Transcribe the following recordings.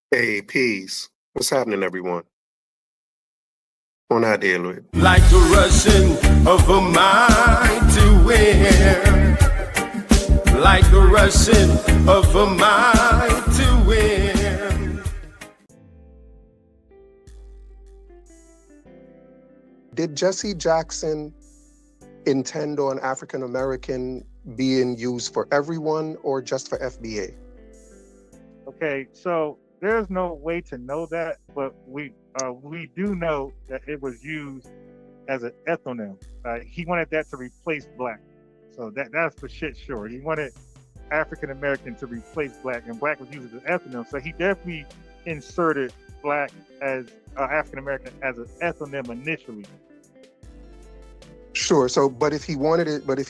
Hey, peace. What's happening, everyone? On our deal with. Like the rushing of a mighty wind. Like the rushing of a mighty wind. Did Jesse Jackson intend on African American being used for everyone or just for FBA? Okay, so there's no way to know that, but we do know that it was used as an ethnonym. He wanted that to replace black, so that's for shit sure. He wanted African American to replace black, and black was used as an ethnonym. So he definitely inserted black as African American as an ethnonym initially. Sure. So, but if he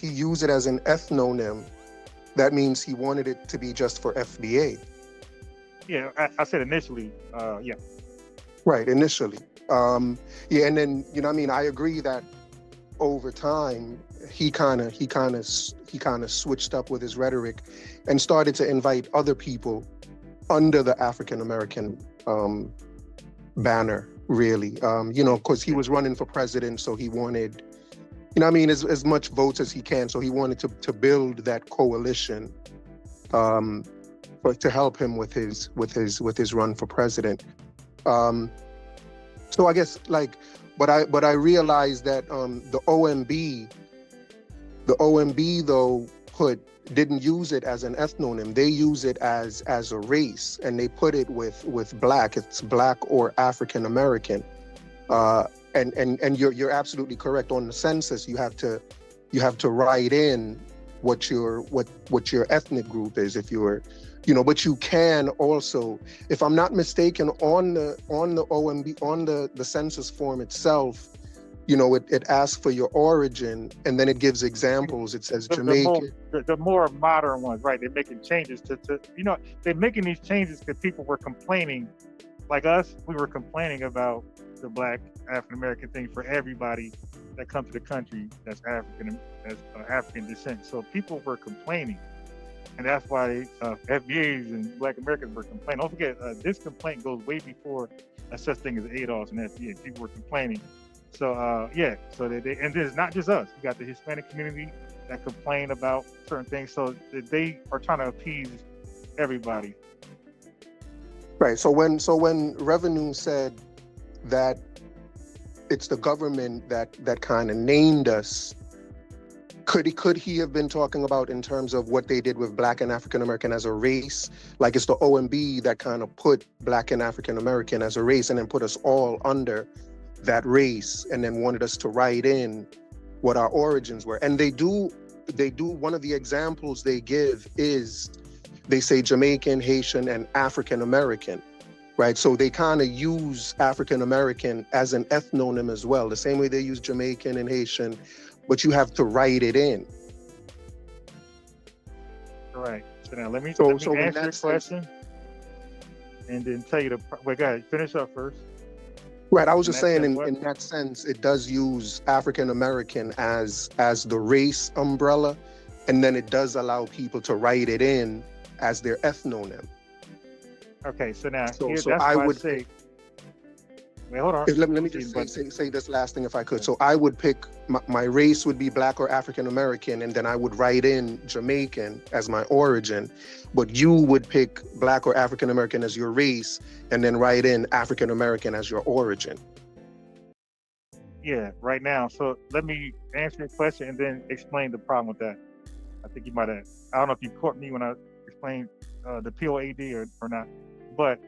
used it as an ethnonym, that means he wanted it to be just for FBA. Yeah, I said initially. Yeah. Right. Initially. Yeah, and then I agree that over time he kind of switched up with his rhetoric and started to invite other people under the African American banner. Really, because he was running for president, so he wanted, as much votes as he can. So he wanted to build that coalition, to help him with his run for president. So I guess but I realized that the OMB though didn't use it as an ethnonym. They use it as a race, and they put it with black. It's black or African American. And you're absolutely correct. On the census, you have to write in what your ethnic group is, if you're, but you can also, if I'm not mistaken, on the OMB, on the census form itself, it asks for your origin, and then it gives examples. It says Jamaican. The more modern ones, right? They're making changes to they're making these changes because people were complaining, like us, we were complaining about the black African American thing for everybody that comes to the country that's African descent. So people were complaining, and that's why FBAs and Black Americans were complaining. Don't forget, this complaint goes way before a such thing as ADOS and FBA. People were complaining. So so and it's not just us. You got the Hispanic community that complain about certain things. So they are trying to appease everybody. Right. So when Revenue said that it's the government that kind of named us, could he have been talking about in terms of what they did with black and African American as a race? Like it's the OMB that kind of put black and African American as a race and then put us all under that race, and then wanted us to write in what our origins were. And they do one of the examples they give is they say Jamaican, Haitian, and African American. Right, so they kind of use African American as an ethnonym as well, the same way they use Jamaican and Haitian, but you have to write it in. Right. So now let me answer your question, and then tell you wait, go ahead, finish up first. Right, I was just saying in that sense, it does use African American as the race umbrella, and then it does allow people to write it in as their ethnonym. Okay, so now so that's I why would I say. Wait, hold on. Let me just say this last thing if I could. So I would pick my race would be black or African American, and then I would write in Jamaican as my origin. But you would pick black or African American as your race, and then write in African American as your origin. Yeah, right now. So let me answer your question and then explain the problem with that. I think you might have. I don't know if you caught me when I explained the POAD or not, but.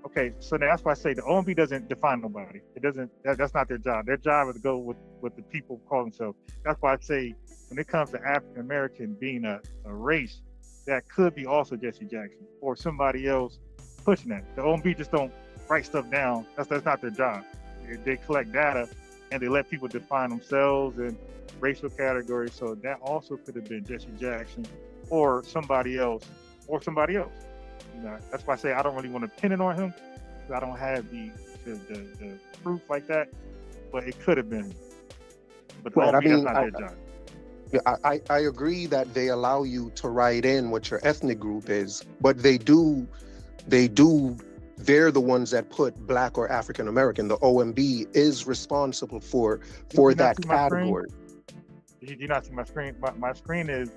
Okay, so that's why I say the OMB doesn't define nobody. It doesn't. That's not their job. Their job is to go with the people who call themselves. That's why I say when it comes to African American being a race, that could be also Jesse Jackson or somebody else pushing that. The OMB just don't write stuff down. That's not their job. They collect data and they let people define themselves and racial categories. So that also could have been Jesse Jackson or somebody else. That's why I say I don't really want to pin it on him, because I don't have the proof like that. But it could have been. But that's not their job. Yeah, I agree that they allow you to write in what your ethnic group is, but they do they're the ones that put Black or African American. The OMB is responsible for Did you not that see my screen? category. Did you not see my screen? My screen is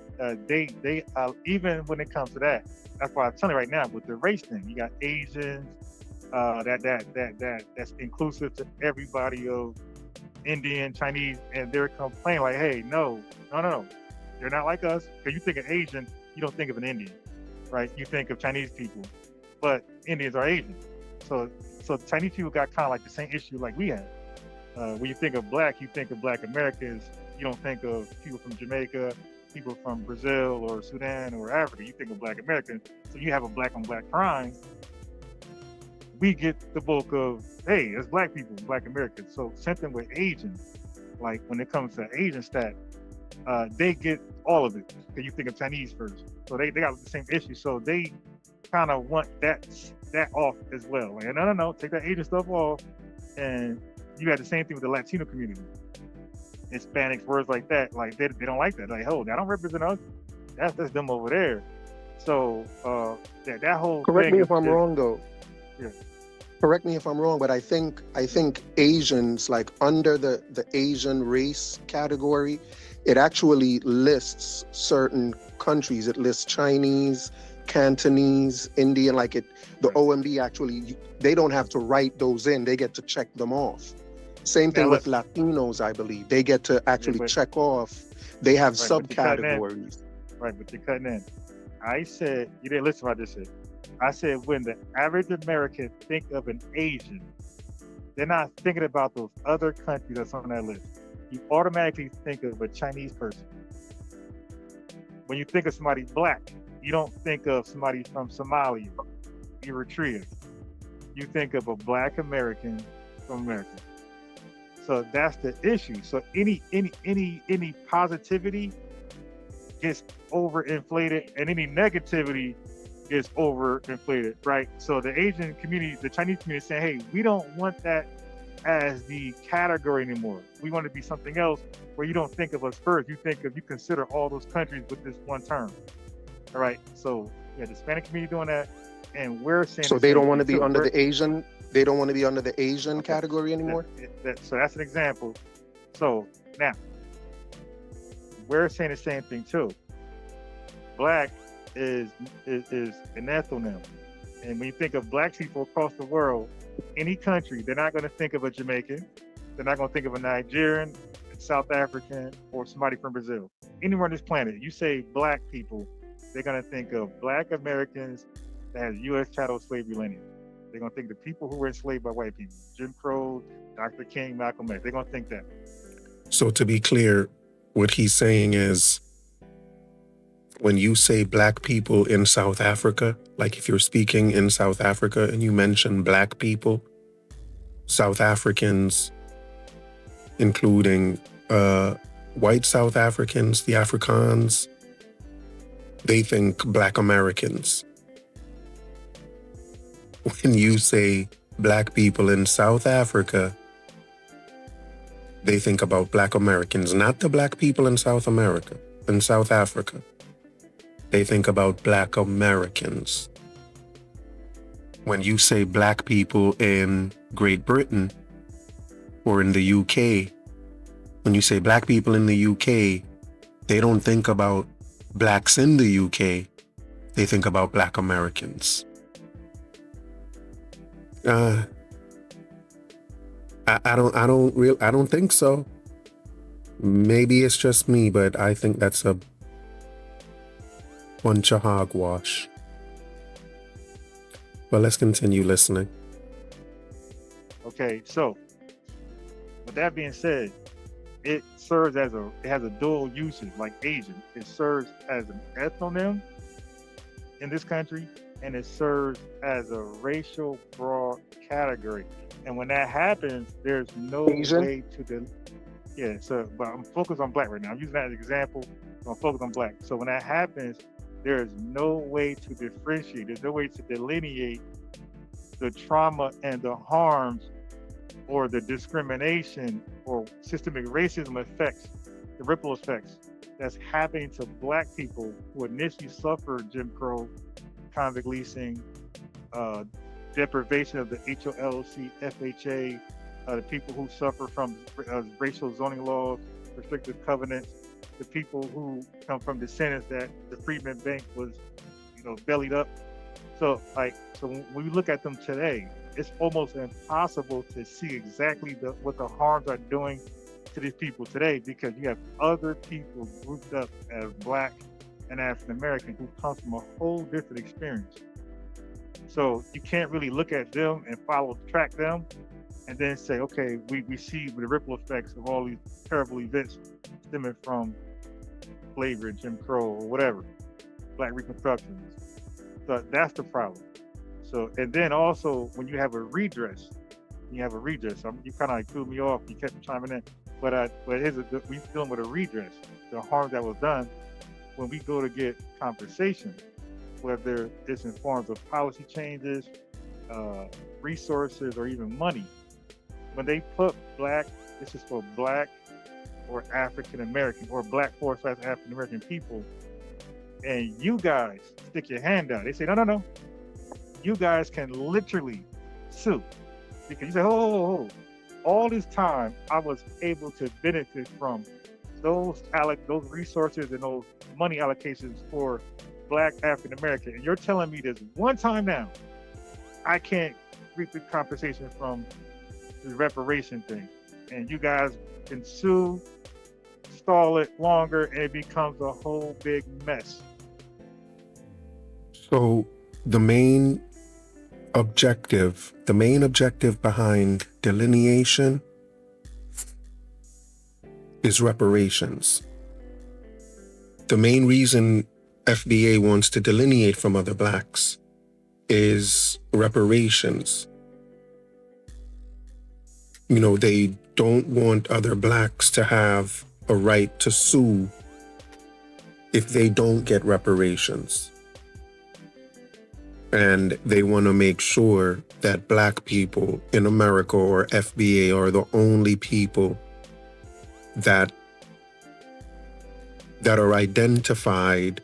they even when it comes to that. That's why I'm telling you right now with the race thing. You got Asians, that's inclusive to everybody of Indian, Chinese, and they're complaining like, hey, no, they're not like us. Because you think of Asian, you don't think of an Indian, right? You think of Chinese people, but Indians are Asian. So Chinese people got kind of like the same issue like we have. When you think of Black, you think of Black Americans. You don't think of people from Jamaica, people from Brazil or Sudan or Africa. You think of Black Americans. So you have a Black on Black crime. We get the bulk of, hey, it's Black people, Black Americans. So something with Asians, like when it comes to Asian stat, they get all of it. Because you think of Chinese first. So they got the same issue. So they kind of want that off as well. Like, no, take that Asian stuff off. And you got the same thing with the Latino community. Hispanics, words like that, like they don't like that. Like, oh, that don't represent us. That's them over there. So that whole Correct thing me if I'm wrong, though. Yeah. Correct me if I'm wrong, but I think Asians, like under the Asian race category, it actually lists certain countries. It lists Chinese, Cantonese, Indian. Like the OMB actually, they don't have to write those in. They get to check them off. Same thing with Latinos, I believe. They get to actually check off. They have subcategories. Right, but you're cutting in. I said, you didn't listen to what I just said. I said when the average American think of an Asian, they're not thinking about those other countries that's on that list. You automatically think of a Chinese person. When you think of somebody Black, you don't think of somebody from Somalia, Eritrea. You think of a Black American from America. So that's the issue. So any positivity gets overinflated, and any negativity gets overinflated, right? So the Asian community, the Chinese community, is saying, "Hey, we don't want that as the category anymore. We want to be something else where you don't think of us first. You consider all those countries with this one term." All right. So yeah, the Hispanic community doing that, and we're saying so they don't want to be under the Asian. They don't want to be under the Asian category anymore? So that's an example. So now, we're saying the same thing too. Black is an ethnonym. And when you think of Black people across the world, any country, they're not going to think of a Jamaican. They're not going to think of a Nigerian, South African, or somebody from Brazil. Anywhere on this planet, you say Black people, they're going to think of Black Americans that has U.S. chattel slavery lineage. They're going to think the people who were enslaved by white people, Jim Crow, Dr. King, Malcolm X. They're going to think that. So to be clear, what he's saying is when you say Black people in South Africa, like if you're speaking in South Africa and you mention Black people, South Africans, including white South Africans, the Afrikaans, they think Black Americans. When you say Black people in South Africa, they think about Black Americans, not the Black people in South America, in South Africa. They think about Black Americans. When you say Black people in Great Britain or in the UK, when you say Black people in the UK, they don't think about Blacks in the UK. They think about Black Americans. I don't think so. Maybe it's just me, but I think that's a bunch of hogwash. But let's continue listening. Okay, so with that being said, it serves as it has a dual usage, like Asian. It serves as an ethnonym in this country, and it serves as a racial broad category. And when that happens, there's no way to but I'm focused on Black right now. I'm using that as an example. So I'm focused on Black. So when that happens, there's no way to differentiate. There's no way to delineate the trauma and the harms or the discrimination or systemic racism effects, the ripple effects that's happening to Black people who initially suffered Jim Crow, convict leasing, deprivation of the HOLC, FHA, the people who suffer from racial zoning laws, restrictive covenants, the people who come from descendants that the Freedmen Bank was, bellied up. So when we look at them today, it's almost impossible to see exactly what the harms are doing to these people today, because you have other people grouped up as Black and African American who come from a whole different experience. So you can't really look at them and track them and then say, okay, we see the ripple effects of all these terrible events stemming from slavery, Jim Crow, or whatever, Black Reconstructions. So that's the problem. So, and then also when you have a redress, you kind of threw me off, you kept chiming in, but we're dealing with a redress, the harm that was done. When we go to get compensation, whether it's in forms of policy changes, resources, or even money, when they put Black, this is for Black or African American or Black / African American people, and you guys stick your hand out, they say, no, you guys can literally sue, because you say, oh, all this time I was able to benefit from those resources and those money allocations for Black African American, and you're telling me this one time now I can't reap the compensation from the reparation thing, and you guys can sue, stall it longer, and it becomes a whole big mess. So the main objective behind delineation is reparations. The main reason FBA wants to delineate from other Blacks is reparations. They don't want other Blacks to have a right to sue if they don't get reparations. And they want to make sure that Black people in America or FBA are the only people that are identified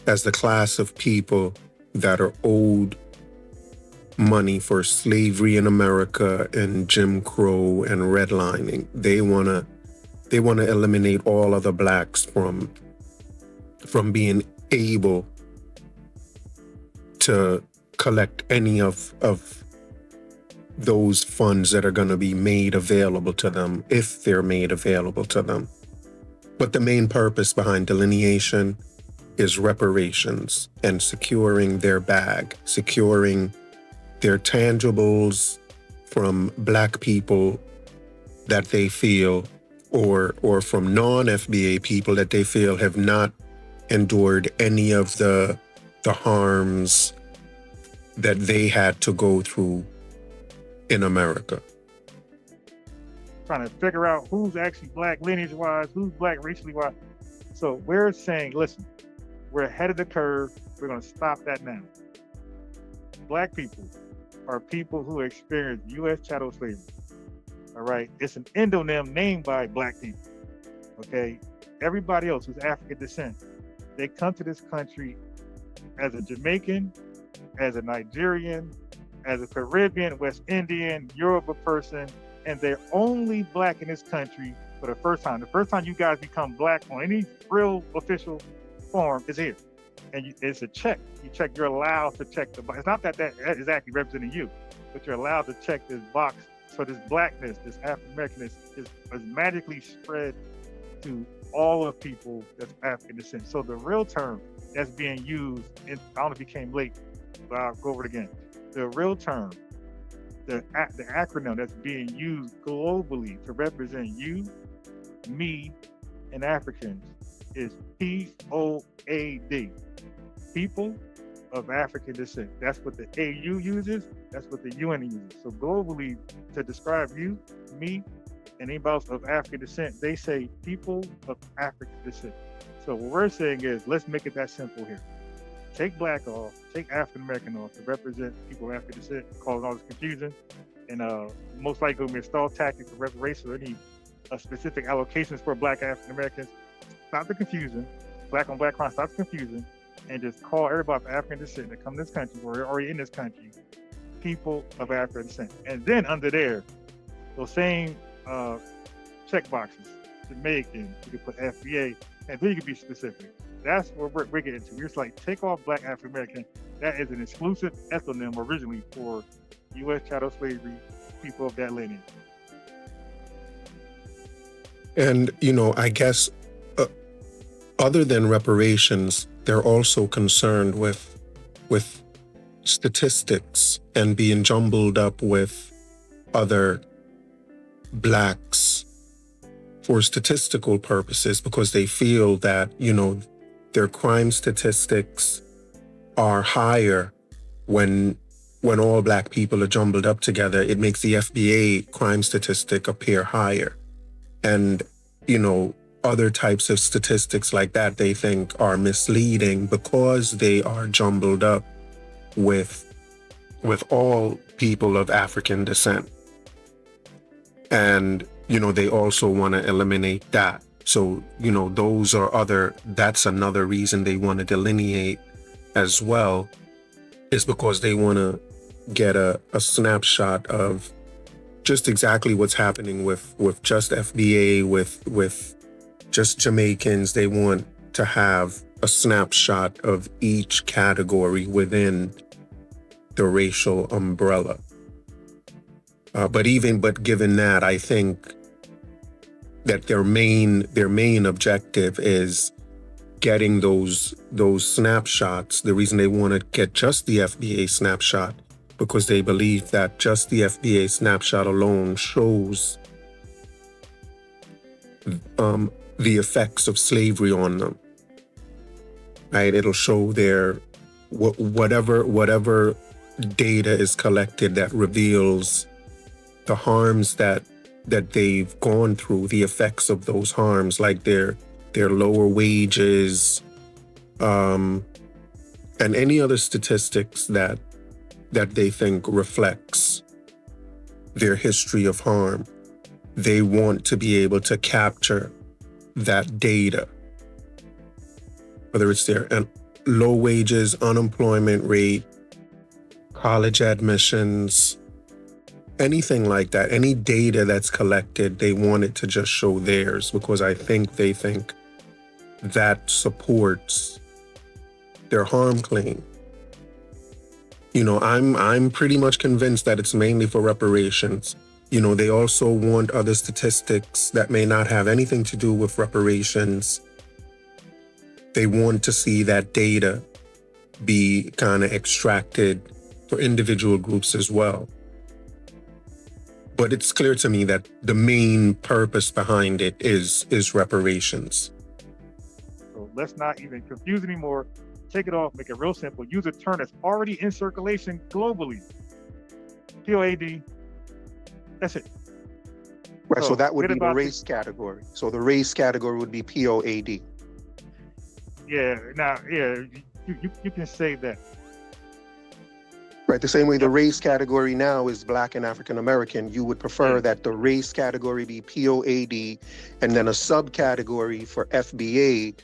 as the class of people that are owed money for slavery in America and Jim Crow and redlining. They want to eliminate all other Blacks from being able to collect any of those funds that are going to be made available to them, if they're made available to them. But the main purpose behind delineation is reparations and securing their bag, securing their tangibles from Black people that they feel, or from non-FBA people that they feel have not endured any of the harms that they had to go through in America. Trying to figure out who's actually Black lineage-wise, who's Black racially-wise. So we're saying, listen, we're ahead of the curve. We're going to stop that now. Black people are people who experienced U.S. chattel slavery. All right? It's an endonym named by Black people. Okay? Everybody else who's African descent, they come to this country as a Jamaican, as a Nigerian, as a Caribbean, West Indian, Yoruba person, and they're only Black in this country for the first time. The first time you guys become Black on any real official form is here. And it's a check. You're allowed to check the box. It's not that is actually representing you, but you're allowed to check this box. So this Blackness, this African Americanness is magically spread to all of people that's African descent. So the real term that's being used, I don't know if you came late, but I'll go over it again. The real term, the acronym that's being used globally to represent you, me, and Africans is POAD, People of African Descent. That's what the AU uses, that's what the UN uses. So globally, to describe you, me, and anybody else of African descent, they say people of African descent. So what we're saying is, let's make it that simple here. Take Black off, take African American off to represent people of African descent, causing all this confusion, and most likely will be a stall tactic for reparations or any specific allocations for Black African Americans. Stop the confusion. Black on Black crime, stop the confusion. and just call everybody of African descent that come to this country or are already in this country, people of African descent. And then under there, those same check boxes, Jamaican, you could put FBA, and then you could be specific. That's what we're getting into. We're just like, take off Black African American. That is an exclusive ethnonym originally for U.S. chattel slavery, people of that lineage. And, I guess other than reparations, they're also concerned with statistics and being jumbled up with other Blacks for statistical purposes, because they feel that, their crime statistics are higher when all Black people are jumbled up together. It makes the FBA crime statistic appear higher. And, other types of statistics like that, they think are misleading because they are jumbled up with all people of African descent. And, they also want to eliminate that. So, that's another reason they want to delineate as well, is because they want to get a snapshot of just exactly what's happening with just FBA, with just Jamaicans. They want to have a snapshot of each category within the racial umbrella. But given that, I think that their main objective is getting those snapshots. The reason they want to get just the FBA snapshot, because they believe that just the FBA snapshot alone shows the effects of slavery on them. Right? It'll show their whatever data is collected that reveals the harms that they've gone through, the effects of those harms, like their lower wages, and any other statistics that they think reflects their history of harm. They want to be able to capture that data, whether it's their low wages, unemployment rate, college admissions, anything like that, any data that's collected, they want it to just show theirs, because they think that supports their harm claim. I'm pretty much convinced that it's mainly for reparations. They also want other statistics that may not have anything to do with reparations. They want to see that data be kind of extracted for individual groups as well. But it's clear to me that the main purpose behind it is reparations. So let's not even confuse anymore. Take it off, make it real simple. Use a term that's already in circulation globally. POAD. That's it. Right, so that would be the race category. So the race category would be POAD. Yeah, you can say that. Right, the same way the race category now is Black and African American, you would prefer that the race category be POAD, and then a subcategory for FBA.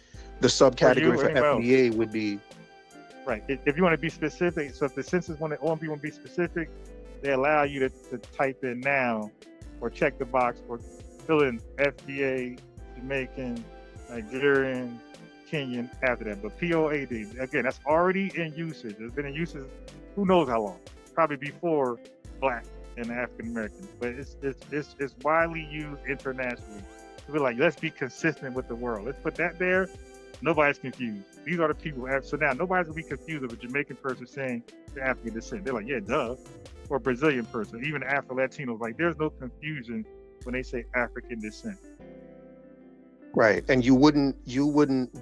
The subcategory for FBA would be... Right, if you want to be specific, so if the census OMB want to be specific, they allow you to type in now or check the box or fill in FBA, Jamaican, Nigerian, Kenyan after that. But POAD, again, that's already in usage. It's been in usage who knows how long, probably before Black and African Americans. But it's widely used internationally. So we're like, let's be consistent with the world. Let's put that there. Nobody's confused. These are the people. So now nobody's gonna be confused of a Jamaican person saying they're African descent. They're like, yeah, duh. Or a Brazilian person, even Afro-Latinos. Like, there's no confusion when they say African descent. Right, and you wouldn't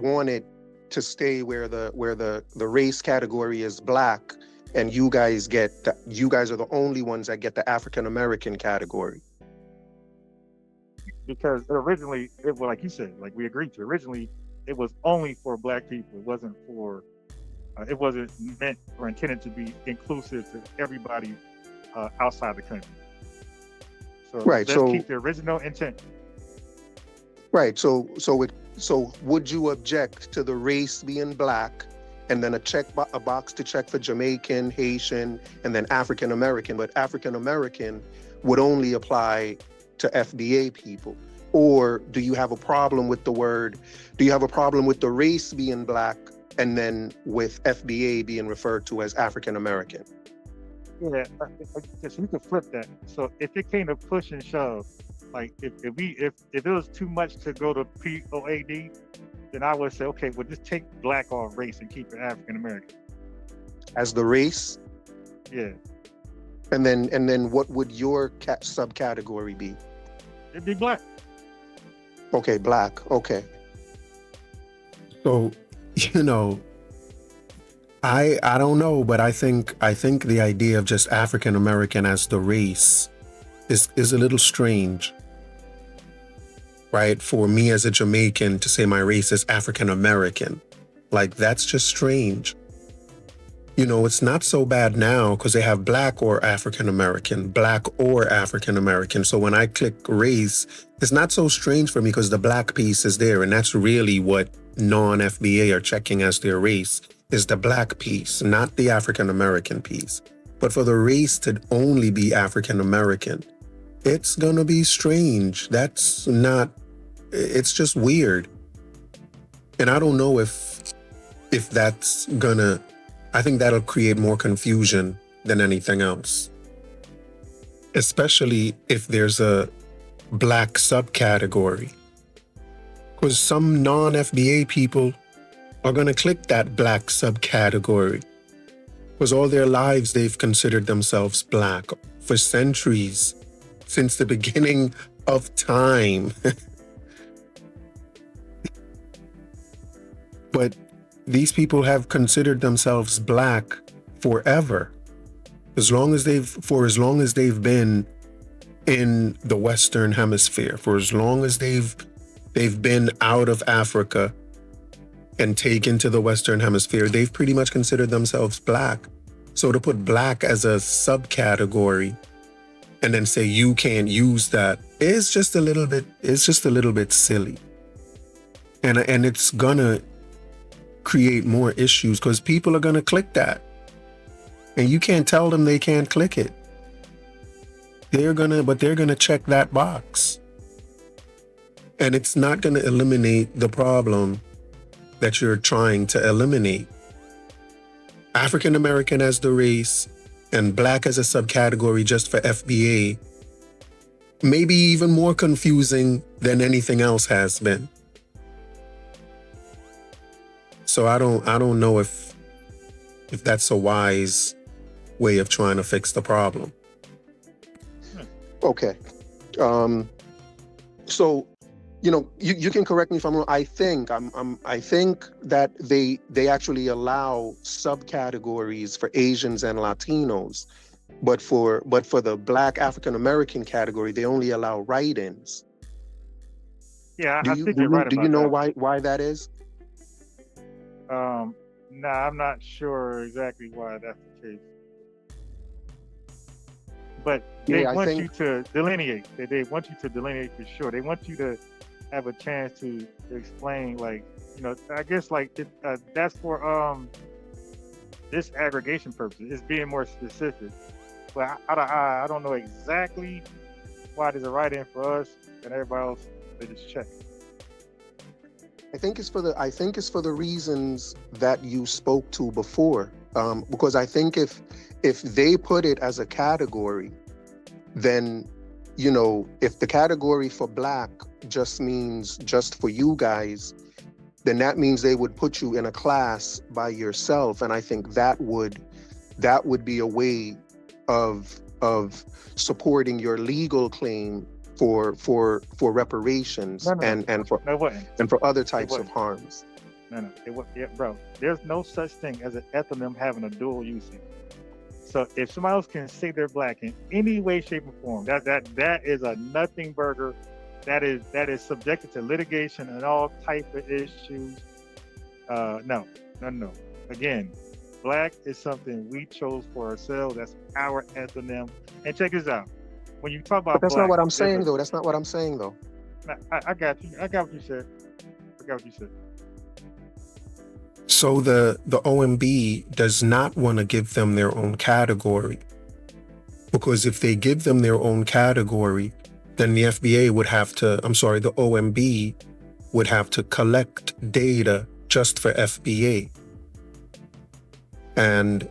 want it to stay where the race category is Black, and you guys are the only ones that get the African American category. Because originally, like you said, like we agreed to, originally it was only for Black people. It wasn't meant or intended to be inclusive to everybody outside the country. So right, let's keep the original intent. Right. So would you object to the race being Black and then a box to check for Jamaican, Haitian, and then African American. But African American would only apply to FBA people? Or do you have a problem with the race being black and then with FBA being referred to as African American? Yeah, so we could flip that. So if it came to push and shove, like if it was too much to go to POAD, then I would say, okay, well, just take black off race and keep it African American. As the race? Yeah. And then what would your subcategory be? It'd be black. Okay, black. Okay. So, I don't know, but I think the idea of just African American as the race is a little strange. Right? For me as a Jamaican to say my race is African American. Like, that's just strange. It's not so bad now because they have black or African American, So when I click race, it's not so strange for me because the black piece is there. And that's really what non-FBA are checking as their race, is the black piece, not the African American piece. But for the race to only be African American, it's going to be strange. It's just weird. And I don't know if that's gonna, I think that'll create more confusion than anything else. Especially if there's a black subcategory. Because some non-FBA people are gonna click that black subcategory. Because all their lives they've considered themselves black for centuries, since the beginning of time. But these people have considered themselves black forever, as long as they've been in the Western Hemisphere, for as long as they've been out of Africa and taken to the Western Hemisphere, they've pretty much considered themselves black. So to put black as a subcategory and then say you can't use that is just a little bit silly. And it's gonna create more issues because people are going to click that, and you can't tell them they can't click it. They're going to check that box, and it's not going to eliminate the problem that you're trying to eliminate. African American as the race and black as a subcategory just for FBA may be even more confusing than anything else has been. So I don't know if that's a wise way of trying to fix the problem. Okay. So, you can correct me if I'm wrong. I think that they actually allow subcategories for Asians and Latinos, but for the black African American category, they only allow write-ins. Yeah, I think you're right about that. Do you know why that is? Nah, I'm not sure exactly why that's the case. But they want you to delineate. They want you to delineate for sure. They want you to have a chance to explain, like, I guess like that's for this aggregation purposes. It's being more specific. But I don't know exactly why there's a write-in for us and everybody else they just check. I think it's for the reasons that you spoke to before, because I think if they put it as a category, then if the category for black just means just for you guys, then that means they would put you in a class by yourself, and I think that would be a way of supporting your legal claim for reparations and for other types of harms. No, bro. There's no such thing as an ethnonym having a dual usage. So if somebody else can say they're black in any way, shape, or form, that is a nothing burger. That is subjected to litigation and all type of issues. No. Again, black is something we chose for ourselves. That's our ethnonym. And check this out. When you talk about but that's black, not what I'm saying, though. That's not what I'm saying, though. I got you. I got what you said. So the OMB does not want to give them their own category, because if they give them their own category, then the FBA would have to, the OMB would have to collect data just for FBA. And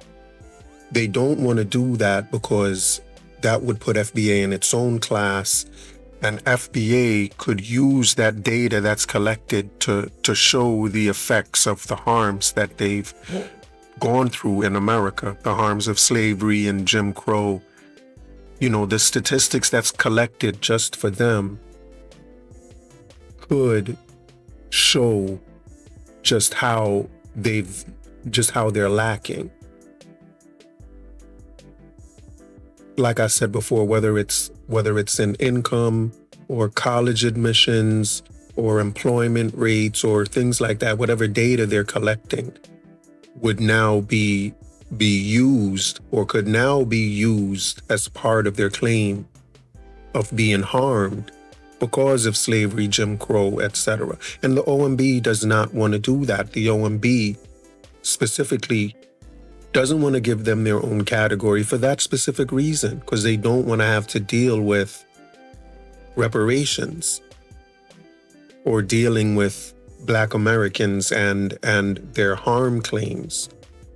they don't want to do that because that would put FBA in its own class, and FBA could use that data that's collected to show the effects of the harms that they've gone through in America, the harms of slavery and Jim Crow. You know, the statistics that's collected just for them could show just how they're lacking. Like I said before, whether it's in income or college admissions or employment rates or things like that, whatever data they're collecting would now be used, or could now be used as part of their claim of being harmed because of slavery, Jim Crow, etc. And the OMB does not want to do that. The OMB specifically doesn't want to give them their own category for that specific reason, because they don't want to have to deal with reparations or dealing with Black Americans and their harm claims.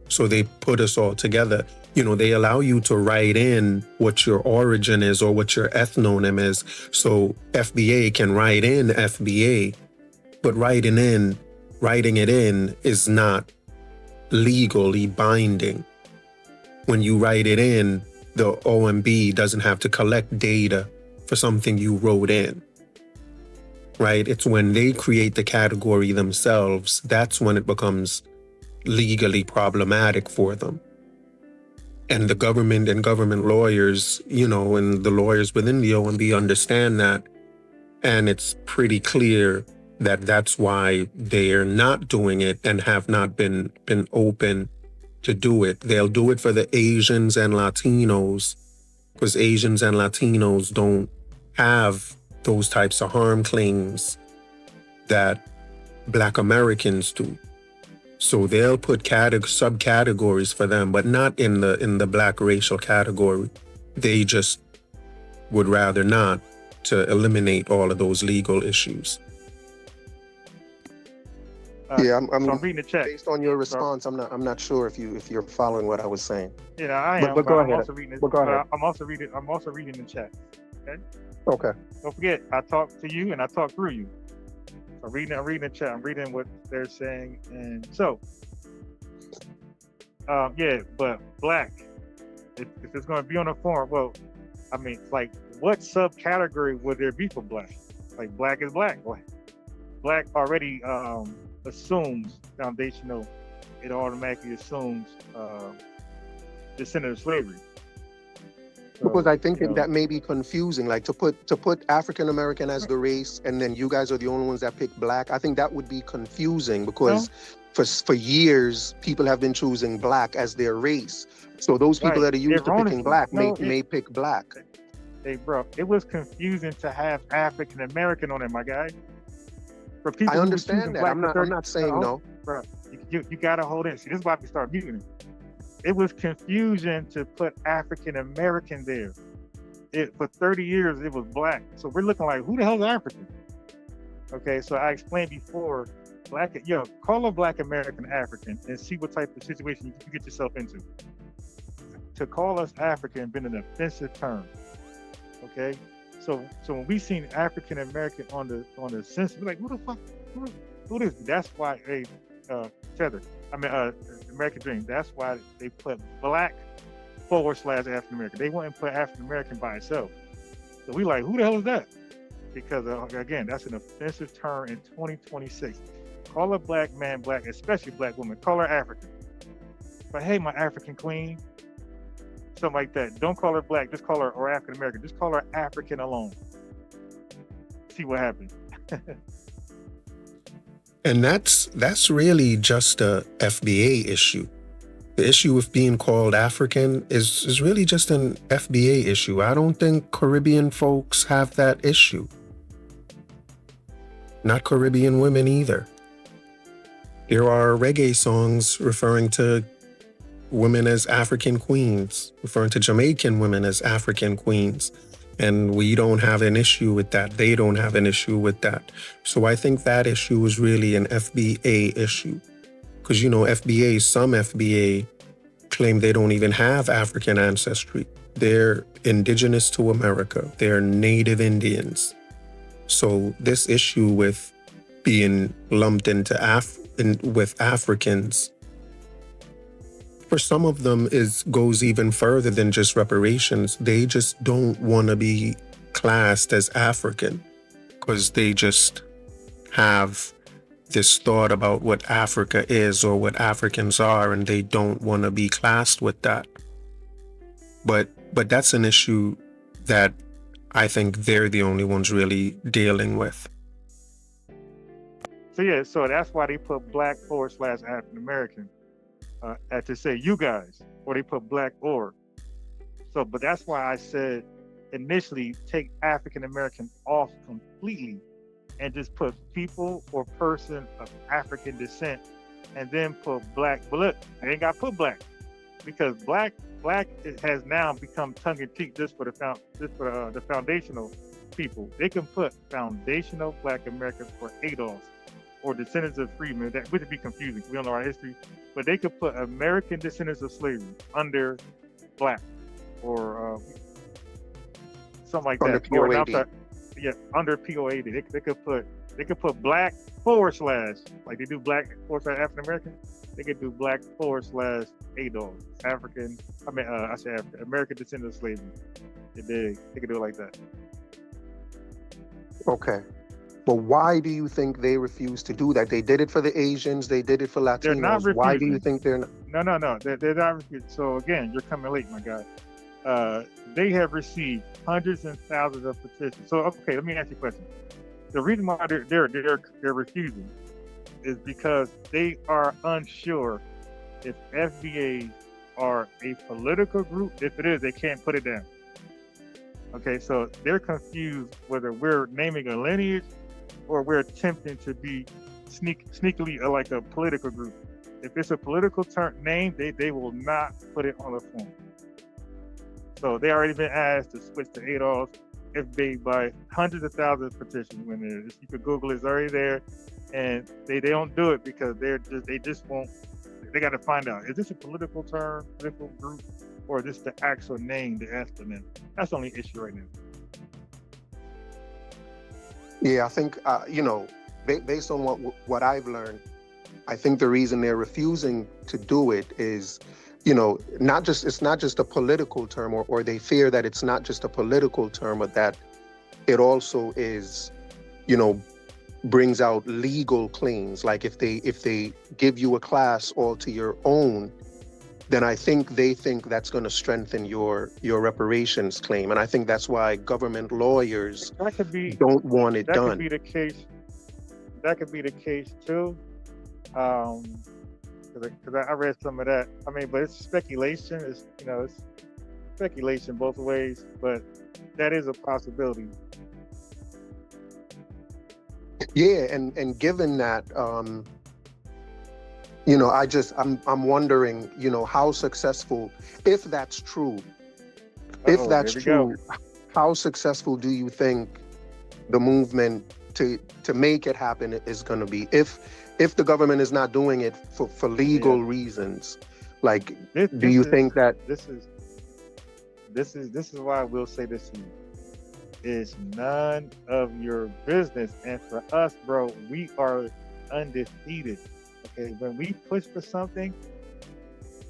So they put us all together. You know, they allow you to write in what your origin is or what your ethnonym is. So FBA can write in FBA, but writing it in is not legally binding. When you write it in, the OMB doesn't have to collect data for something you wrote in, right? It's when they create the category themselves, that's when it becomes legally problematic for them. And the government and government lawyers, you know, and the lawyers within the OMB understand that. And it's pretty clear that that's why they're not doing it and have not been open to do it. They'll do it for the Asians and Latinos, because Asians and Latinos don't have those types of harm claims that Black Americans do. So they'll put subcategories for them, but not in the Black racial category. They just would rather not, to eliminate all of those legal issues. Yeah, I'm so I'm reading the chat. Based on your response, I'm not sure if you're following what I was saying. Yeah, I am. But go ahead. I'm also reading Go ahead. I'm also reading the chat. Okay. Okay. Don't forget, I talk to you and I talk through you. I'm reading the chat. I'm reading what they're saying, and so, yeah. But Black, if it's going to be on a form, well, I mean, like, what subcategory would there be for Black? Like, Black is Black. Black already assumes foundational. It automatically assumes descendant of slavery. Because I think that may be confusing, like to put African American as the race, and then you guys are the only ones that pick Black. I think that would be confusing because for years people have been choosing Black as their race. So those people that are used to picking Black may pick Black. Hey, bro, it was confusing to have African American on it, my guy. For people, I understand that. I'm not saying no. Bro, you gotta hold in. See, this is why we start muting it. It was confusion to put African American there. For 30 years, it was Black. So we're looking like, who the hell is African? Okay, so I explained before, call a Black American African and see what type of situation you get yourself into. To call us African been an offensive term. Okay, so when we seen African American on the census, we're like, who the fuck? Who is? That's why American Dream. That's why they put Black / African American. They wouldn't put African American by itself. So we like, who the hell is that? Because again, that's an offensive term in 2026. Call a Black man Black, especially Black woman. Call her African. But hey, my African queen, something like that. Don't call her Black. Just call her or African American. Just call her African alone. See what happens. And that's really just a FBA issue. The issue with being called African is really just an FBA issue. I don't think Caribbean folks have that issue. Not Caribbean women either. There are reggae songs referring to women as African queens, referring to Jamaican women as African queens. And we don't have an issue with that. They don't have an issue with that. So I think that issue is really an FBA issue. Because, some FBA claim they don't even have African ancestry. They're indigenous to America. They're native Indians. So this issue with being lumped into with Africans, for some of them, goes even further than just reparations. They just don't want to be classed as African because they just have this thought about what Africa is or what Africans are, and they don't want to be classed with that. But that's an issue that I think they're the only ones really dealing with. So that's why they put black / African American to say you guys, or they put black or. So, but that's why I said initially take African American off completely and just put people or person of African descent, and then put black. But look, they ain't got to put black, because black has now become tongue in cheek just for the foundational people. They can put foundational Black Americans for Adolf or descendants of freedmen. That would be confusing. We don't know our history, but they could put American descendants of slavery under black or something like Under that. Or, POAD. Under POAD. They could put black / like they do black / African American. They could do black / Adolf African. I say African American descendants of slavery. They could do it like that. Okay. But why do you think they refuse to do that? They did it for the Asians. They did it for Latinos. They're not refusing. Why do you think they're not? No. They're not refusing. So again, you're coming late, my guy. They have received hundreds and thousands of petitions. So okay, let me ask you a question. The reason why they're refusing is because they are unsure if FBAs are a political group. If it is, they can't put it down. Okay, so they're confused whether we're naming a lineage or we're attempting to be sneakily like a political group. If it's a political name, they will not put it on the form. So they already been asked to switch to Adolf FBA by hundreds of thousands of petitions. When you could Google it, it's already there, and they don't do it because they just won't. They got to find out, is this a political term, political group, or is this the actual name, the ethnonym? That's the only issue right now. Yeah, I think based on what I've learned, I think the reason they're refusing to do it is, it's not just a political term, or they fear that it's not just a political term, but that it also is, brings out legal claims. Like if they give you a class all to your own, then I think they think that's going to strengthen your reparations claim. And I think that's why government lawyers don't want it done. That could be the case. That could be the case too. Because I read some of that. But it's speculation. It's speculation both ways. But that is a possibility. Yeah, and given that, I'm wondering, how successful, if that's true, how successful do you think the movement to make it happen is going to be? If the government is not doing it for legal reasons, like, do you think that this is why I will say this to you? It's none of your business. And for us, bro, we are undefeated. Okay, when we push for something,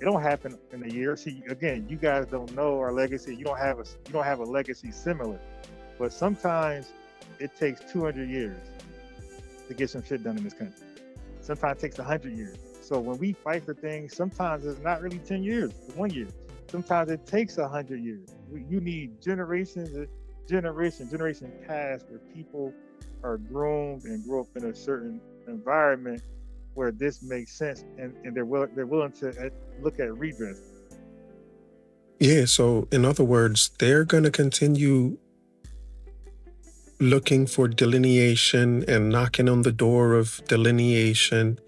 it don't happen in a year. See, again, you guys don't know our legacy. You don't have a legacy similar. But sometimes it takes 200 years to get some shit done in this country. Sometimes it takes 100 years. So when we fight for things, sometimes it's not really 10 years, it's 1 year. Sometimes it takes 100 years. You need generation past where people are groomed and grow up in a certain environment where this makes sense, and they're willing to look at redress. Yeah, so in other words, they're going to continue looking for delineation and knocking on the door of delineation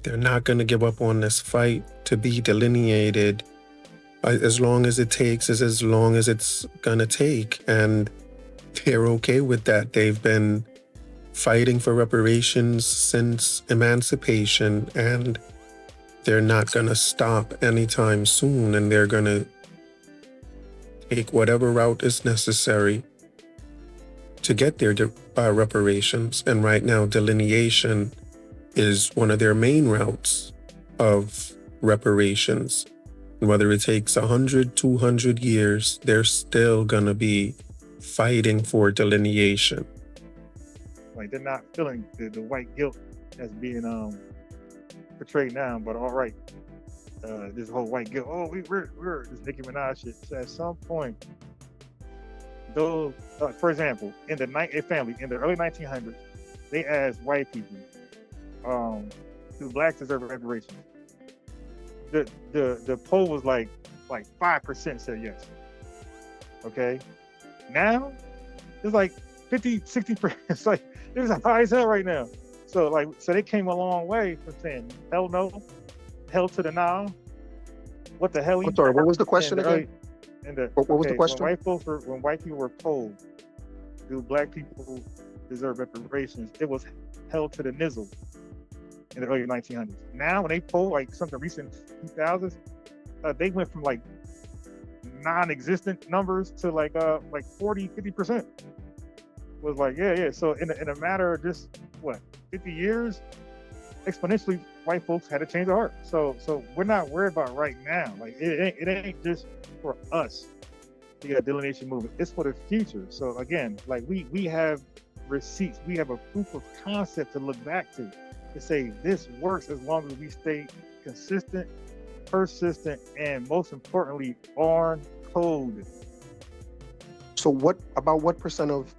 They're not going to give up on this fight to be delineated as long as it takes, as long as it's going to take. And they're okay with that. They've been fighting for reparations since emancipation, and they're not going to stop anytime soon. And they're going to take whatever route is necessary to get their reparations. And right now, delineation is one of their main routes of reparations. Whether it takes 100, 200 years, they're still going to be fighting for delineation. Like, they're not feeling the white guilt that's being portrayed now, but all right, this whole white guilt, oh, we're this Nicki Minaj shit. So at some point, those, for example, in the early 1900s, they asked white people, do blacks deserve reparations? The poll was like 5% said yes. Okay, now it's like 50, 60%. It's like it's high as hell right now. So they came a long way from saying hell no, hell to the now. What the hell? I'm sorry, what was the question again? What was the question? When white people were polled, do black people deserve reparations? It was hell to the nizzle in the early 1900s. Now, when they poll like something recent 2000s, they went from like non-existent numbers to like 40, 50%. Was like, yeah. So in a matter of just 50 years, exponentially, white folks had to change their heart. So we're not worried about right now. Like it ain't just for us to get a delineation movement. It's for the future. So again, like we have receipts, we have a proof of concept to look back to say this works as long as we stay consistent, persistent, and most importantly, on code. So what percent of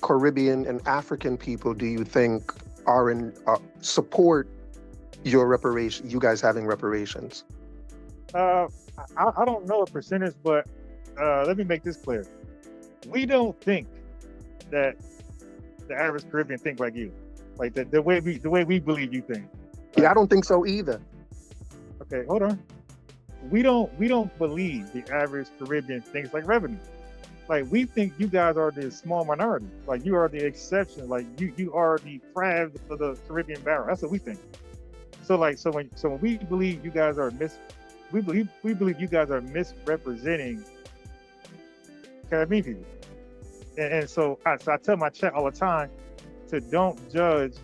Caribbean and African people do you think are in support your reparation? You guys having reparations? I don't know a percentage, but let me make this clear. We don't think that the average Caribbean think like you, like the way we believe you think. Yeah, I don't think so either. Okay, hold on. We don't believe the average Caribbean thinks like revenue. Like, we think you guys are the small minority. Like, you are the exception. Like, you are the crabs of the Caribbean barrel. That's what we think. So when we believe you guys are we believe you guys are misrepresenting Caribbean people. And so I tell my chat all the time to don't judge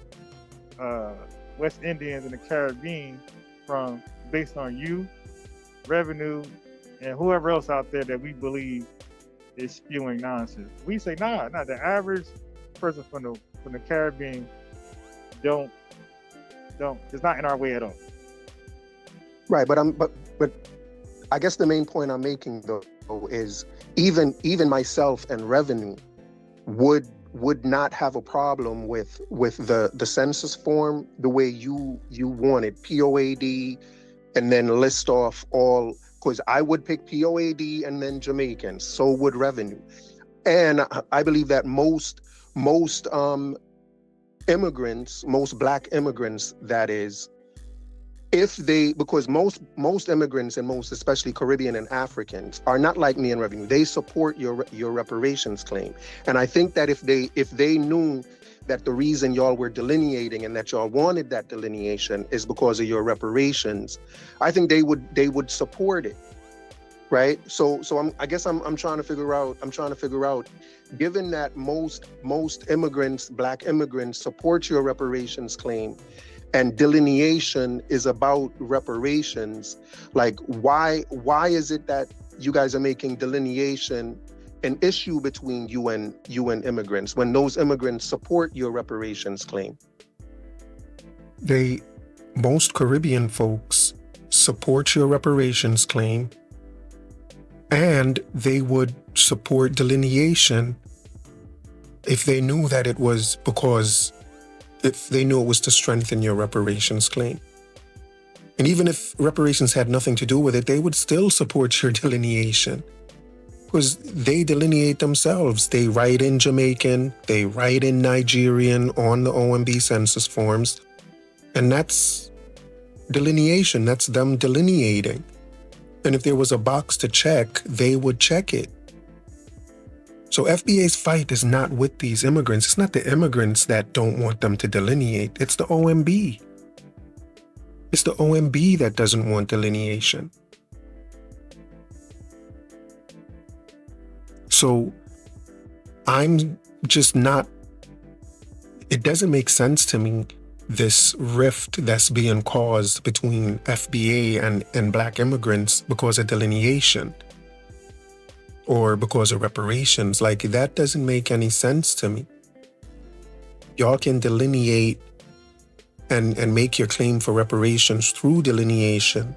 West Indians in the Caribbean based on you, revenue, and whoever else out there that we believe is spewing nonsense. We say nah. The average person from the Caribbean don't. It's not in our way at all. Right, but I guess the main point I'm making though is even myself and revenue would not have a problem with the census form the way you want it, POAD, and then list off all. Because I would pick POAD and then Jamaicans. So would revenue, and I believe that most immigrants, most black immigrants, that is, because most immigrants and most especially Caribbean and Africans are not like me and revenue. They support your reparations claim, and I think that if they knew that the reason y'all were delineating and that y'all wanted that delineation is because of your reparations, I think they would support it, right? So I guess I'm trying to figure out, given that most immigrants, black immigrants, support your reparations claim, and delineation is about reparations, like why is it that you guys are making delineation an issue between you and immigrants when those immigrants support your reparations claim? Most Caribbean folks support your reparations claim, and they would support delineation if they knew that it was to strengthen your reparations claim. And even if reparations had nothing to do with it, they would still support your delineation. Because they delineate themselves. They write in Jamaican, they write in Nigerian on the OMB census forms. And that's delineation. That's them delineating. And if there was a box to check, they would check it. So FBA's fight is not with these immigrants. It's not the immigrants that don't want them to delineate. It's the OMB. It's the OMB that doesn't want delineation. So I'm just not, it doesn't make sense to me, this rift that's being caused between FBA and Black immigrants because of delineation or because of reparations. Like, that doesn't make any sense to me. Y'all can delineate and make your claim for reparations through delineation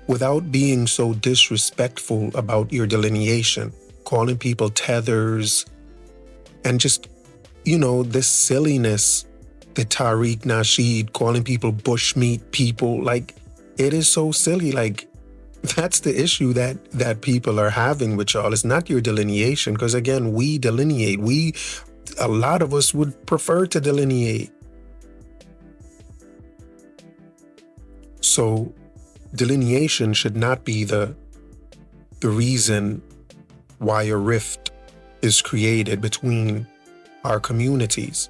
without being so disrespectful about your delineation, calling people tethers, and just, this silliness, the Tariq Nasheed calling people bushmeat people. Like, it is so silly. Like, that's the issue that people are having with y'all. It's not your delineation, because again, we delineate. A lot of us would prefer to delineate. So delineation should not be the reason why a rift is created between our communities.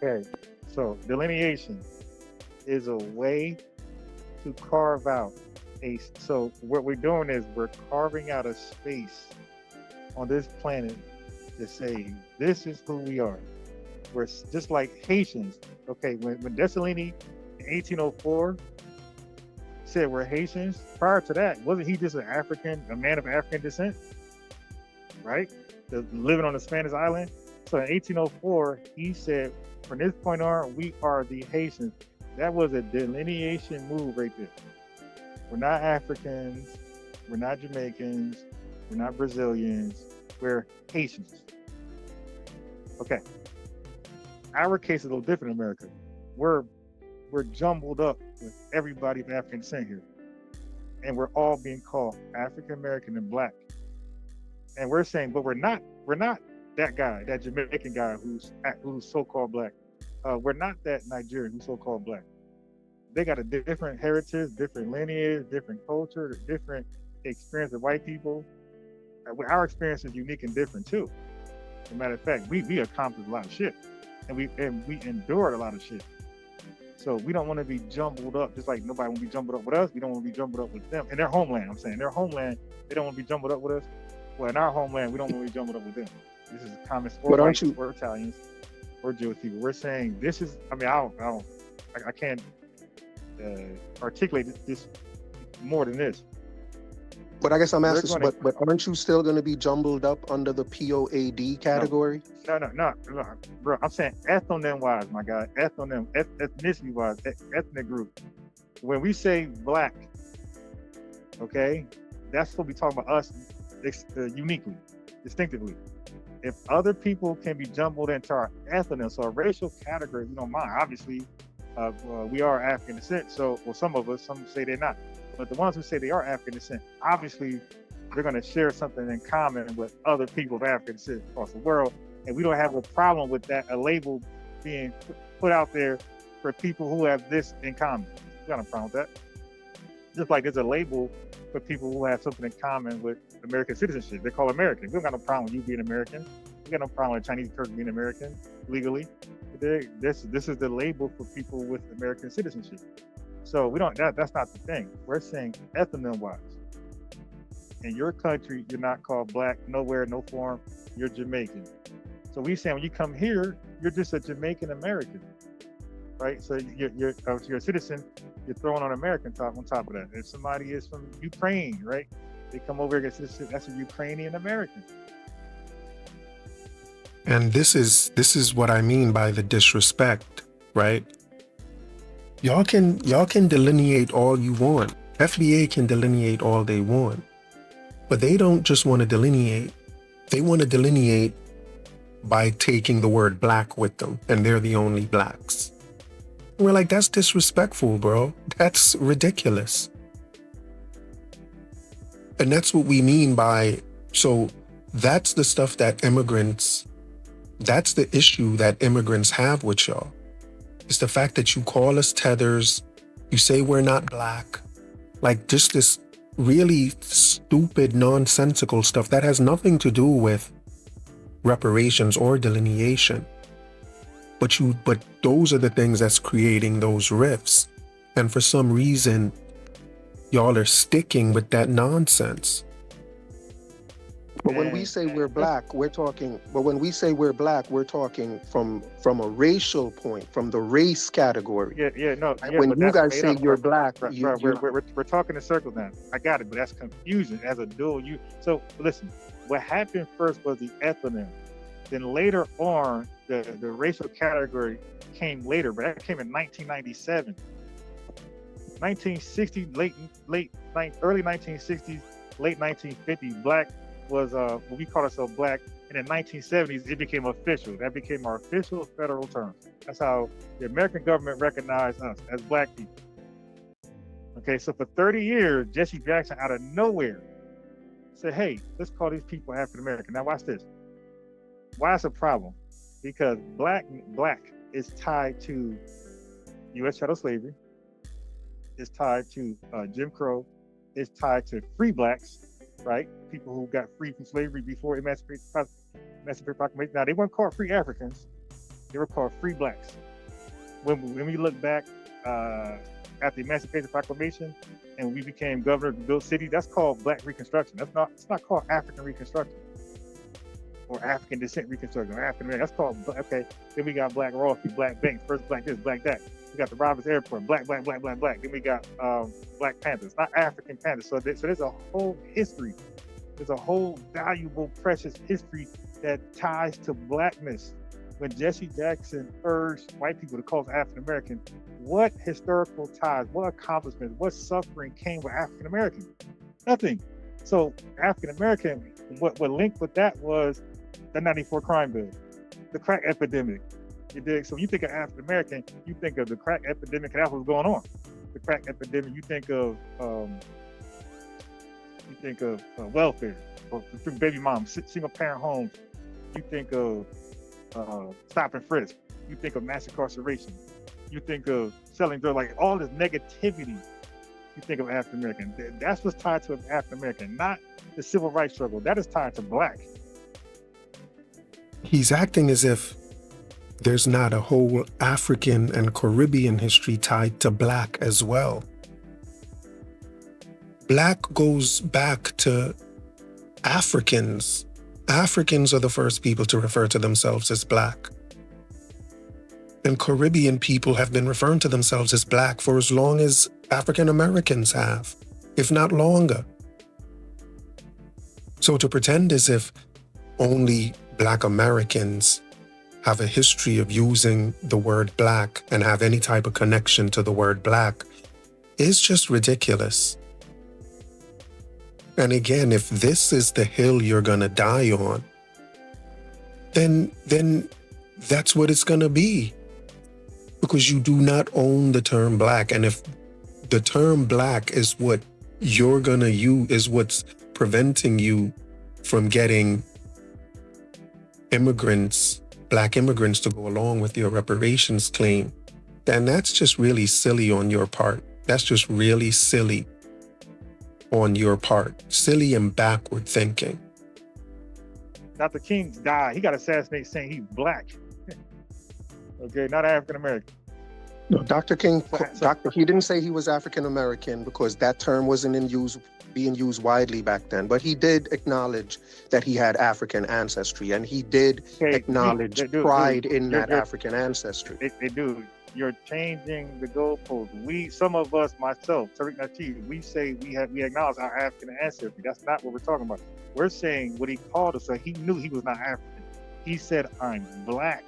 Okay, so delineation is a way to carve out so what we're doing is we're carving out a space on this planet to say, this is who we are. We're just like Haitians. Okay, when Dessalines in 1804 said we're Haitians, prior to that, wasn't he just a man of African descent? Right? Living on a Spanish island. So in 1804, he said, from this point on, we are the Haitians. That was a delineation move right there. We're not Africans, we're not Jamaicans, we're not Brazilians, we're Haitians. Okay. Our case is a little different in America. We're jumbled up with everybody of African descent here. And we're all being called African American and Black. And we're saying, but we're not that guy, that Jamaican guy who's so-called Black. We're not that Nigerian who's so-called Black. They got a different heritage, different lineage, different culture, different experience of white people. Our experience is unique and different too. As a matter of fact, we accomplished a lot of shit, and we endured a lot of shit. So we don't want to be jumbled up, just like nobody want to be jumbled up with us. We don't want to be jumbled up with them in their homeland. I'm saying their homeland, they don't want to be jumbled up with us. Well, in our homeland, we don't want to be jumbled up with them. This is comments for whites or Italians or Jewish people. We're saying this is. I mean, I can't articulate this more than this. But I guess I'm asking, but aren't you still going to be jumbled up under the POAD category? No, bro. I'm saying ethnonym wise, my guy. Ethnonym, ethnicity wise, ethnic group. When we say Black, okay, that's what we talk about us uniquely, distinctively. If other people can be jumbled into our ethnonym, so a racial category, we don't mind. Obviously, we are African descent, so some of us, some say they're not. But the ones who say they are African descent, obviously, they're going to share something in common with other people of African descent across the world. And we don't have a problem with that, a label being put out there for people who have this in common. We got no problem with that. Just like there's a label for people who have something in common with American citizenship. They're called American. We don't got no problem with you being American. We got no problem with a Chinese person being American legally. This is the label for people with American citizenship. So we don't. That's not the thing. We're saying ethnonym-wise. In your country, you're not called Black nowhere, no form. You're Jamaican. So we saying when you come here, you're just a Jamaican American, right? So you're a citizen. You're throwing on American on top of that. If somebody is from Ukraine, right? They come over here and get citizenship. That's a Ukrainian American. And this is what I mean by the disrespect, right? Y'all can delineate all you want. FBA can delineate all they want. But they don't just want to delineate. They want to delineate by taking the word Black with them, and they're the only Blacks. We're like, that's disrespectful, bro. That's ridiculous. And that's what we mean by, so that's the stuff that that's the issue that immigrants have with y'all. It's the fact that you call us tethers, You say we're not black. Like just this really stupid, nonsensical stuff that has nothing to do with reparations or delineation. But those are the things that's creating those rifts. And for some reason, y'all are sticking with that nonsense. But when we say we're black, we're talking. But when we say we're black, we're talking from a racial point, from the race category. When you guys say you're black, we're talking in circles now. I got it, but that's confusion as a dual. So listen, what happened first was the ethnonym. Then later on, the racial category came later, but that came in 1997. 1960, early 1960s, late 1950s, black was what we call ourselves black, and in 1970s it became official. That became our official federal term. That's how the American government recognized us as black people. Okay, so for 30 years, Jesse Jackson out of nowhere said, "Hey, let's call these people African American." Now watch this. Why it's a problem? Because black is tied to U.S. chattel slavery. It's tied to Jim Crow. It's tied to free blacks. Right? People who got free from slavery before Emancipation Proclamation. Now, they weren't called free Africans. They were called free blacks. When we look back at the Emancipation Proclamation and we became governor to build cities, that's called Black Reconstruction. It's not called African Reconstruction or African Descent Reconstruction or African American. That's called, okay. Then we got Black Royalty, Black Banks, first Black this, Black that. We got the Robbins Airport, Black. Then we got Black Panthers, not African Panthers. So there's a whole history. There's a whole valuable, precious history that ties to blackness. When Jesse Jackson urged white people to call us African American, what historical ties, what accomplishments, what suffering came with African American? Nothing. So African American, what linked with that was the '94 crime bill, the crack epidemic. You dig? So when you think of African American, you think of the crack epidemic, and that's what's going on. The crack epidemic. You think of welfare, or baby moms, single parent homes. You think of stop and frisk. You think of mass incarceration. You think of selling drugs, like all this negativity. You think of African American. That's what's tied to African American, not the civil rights struggle. That is tied to black. He's acting as if there's not a whole African and Caribbean history tied to black as well. Black goes back to Africans. Africans are the first people to refer to themselves as black. And Caribbean people have been referring to themselves as black for as long as African Americans have, if not longer. So to pretend as if only Black Americans have a history of using the word black and have any type of connection to the word black is just ridiculous. And again, if this is the hill you're gonna die on, then that's what it's gonna be. Because you do not own the term black. And if the term black is what you're gonna use, is what's preventing you from getting black immigrants to go along with your reparations claim, then that's just really silly on your part. That's just really silly on your part. Silly and backward thinking. Dr. King died. He got assassinated saying he's black. Okay, not African American. No, Dr. King, he didn't say he was African American because that term wasn't being used widely back then. But he did acknowledge that he had African ancestry, and he did acknowledge pride in that African ancestry. You're changing the goalposts. Some of us, myself, Tariq Nasheed, we say we acknowledge our African ancestry. That's not what we're talking about. We're saying what he called us, so he knew he was not African. He said, "I'm black."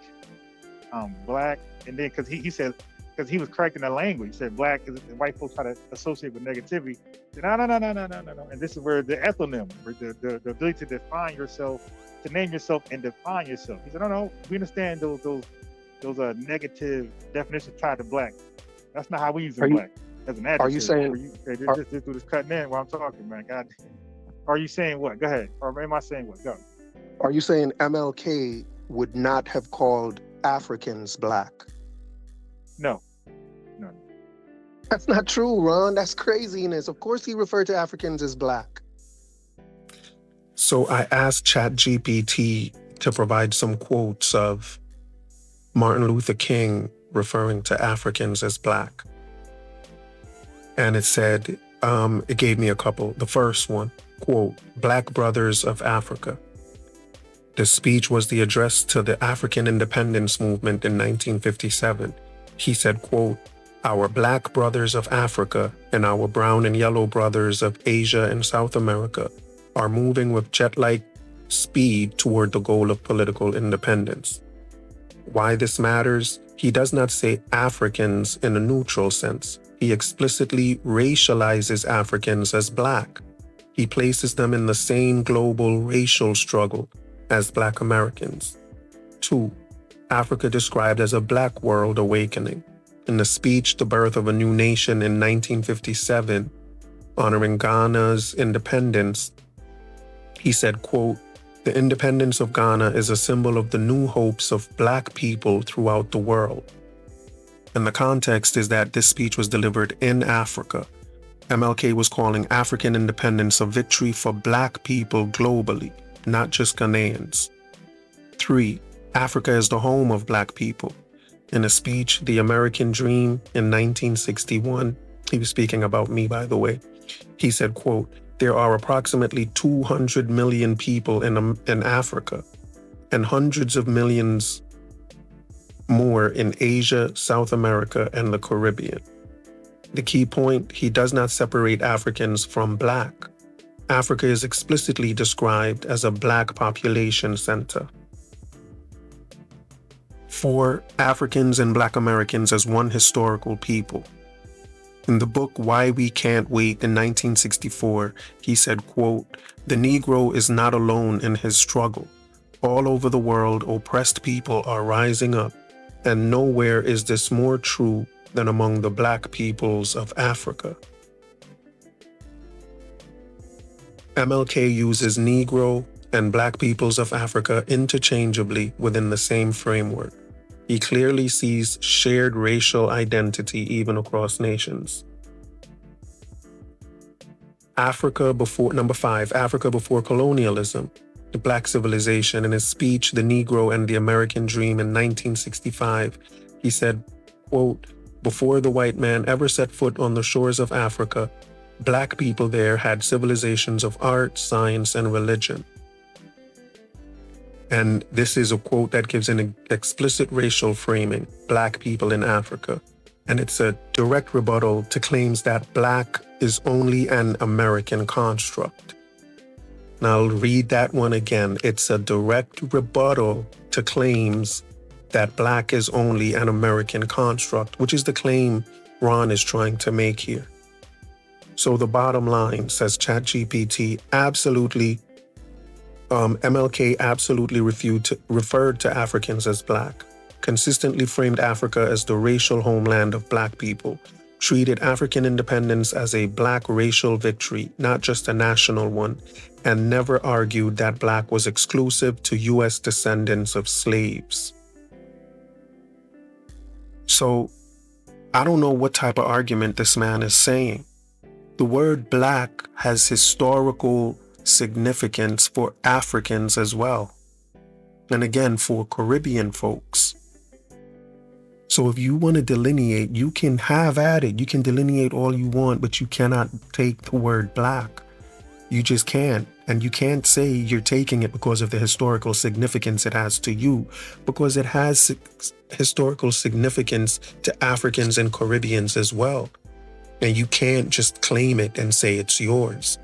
I'm black, and then because he said, because he was correcting the language, he said black is, and white folks try to associate with negativity. He said, no. And this is where the ethnonym, the ability to define yourself, to name yourself and define yourself. He said, no, we understand those negative definitions tied to black. That's not how we use black as an adjective. Are you saying? Just do this cutting in while I'm talking, man. God. Are you saying what? Go ahead. Or am I saying what? Go. Are you saying MLK would not have called Africans black? No. That's not true, Ron. That's craziness. Of course he referred to Africans as black. So I asked ChatGPT to provide some quotes of Martin Luther King referring to Africans as black. And it said, it gave me a couple. The first one, quote, "Black Brothers of Africa." The speech was the address to the African independence movement in 1957. He said, quote, "Our black brothers of Africa and our brown and yellow brothers of Asia and South America are moving with jet-like speed toward the goal of political independence." Why this matters? He does not say Africans in a neutral sense. He explicitly racializes Africans as black. He places them in the same global racial struggle as Black Americans. 2. Africa described as a black world awakening. In the speech, The Birth of a New Nation in 1957, honoring Ghana's independence, he said, quote, "The independence of Ghana is a symbol of the new hopes of black people throughout the world." And the context is that this speech was delivered in Africa. MLK was calling African independence a victory for black people globally, not just Ghanaians. 3. Africa is the home of black people. In a speech, The American Dream in 1961, he was speaking about me, by the way, he said, quote, "There are approximately 200 million people in Africa and hundreds of millions more in Asia, South America, and the Caribbean." The key point, he does not separate Africans from black. Africa is explicitly described as a black population center. 4. Africans and Black Americans as one historical people. In the book Why We Can't Wait in 1964, he said, quote, "The Negro is not alone in his struggle. All over the world, oppressed people are rising up, and nowhere is this more true than among the black peoples of Africa." MLK uses Negro and Black peoples of Africa interchangeably within the same framework. He clearly sees shared racial identity even across nations. Number 5, Africa before colonialism, the Black civilization. In his speech, The Negro and the American Dream in 1965, he said, quote, "Before the white man ever set foot on the shores of Africa, black people there had civilizations of art, science, and religion." And this is a quote that gives an explicit racial framing, black people in Africa. And it's a direct rebuttal to claims that black is only an American construct. Now I'll read that one again. It's a direct rebuttal to claims that black is only an American construct, which is the claim Ron is trying to make here. So the bottom line, says ChatGPT, MLK absolutely referred to Africans as black, consistently framed Africa as the racial homeland of black people, treated African independence as a black racial victory, not just a national one, and never argued that black was exclusive to U.S. descendants of slaves. So I don't know what type of argument this man is saying. The word black has historical significance for Africans as well. And again, for Caribbean folks. So if you want to delineate, you can have at it. You can delineate all you want, but you cannot take the word black. You just can't. And you can't say you're taking it because of the historical significance it has to you, because it has historical significance to Africans and Caribbeans as well. And you can't just claim it and say it's yours.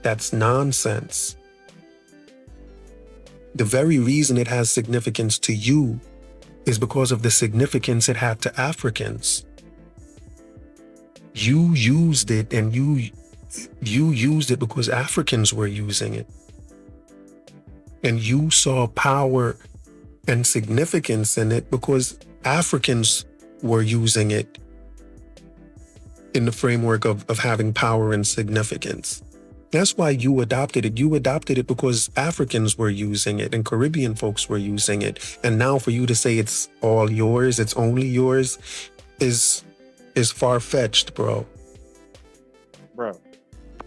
That's nonsense. The very reason it has significance to you is because of the significance it had to Africans. You used it, and you used it because Africans were using it. And you saw power and significance in it because Africans were using it in the framework of having power and significance. That's why you adopted it. You adopted it because Africans were using it and Caribbean folks were using it. And now for you to say it's all yours, it's only yours, is is far-fetched, bro. Bro,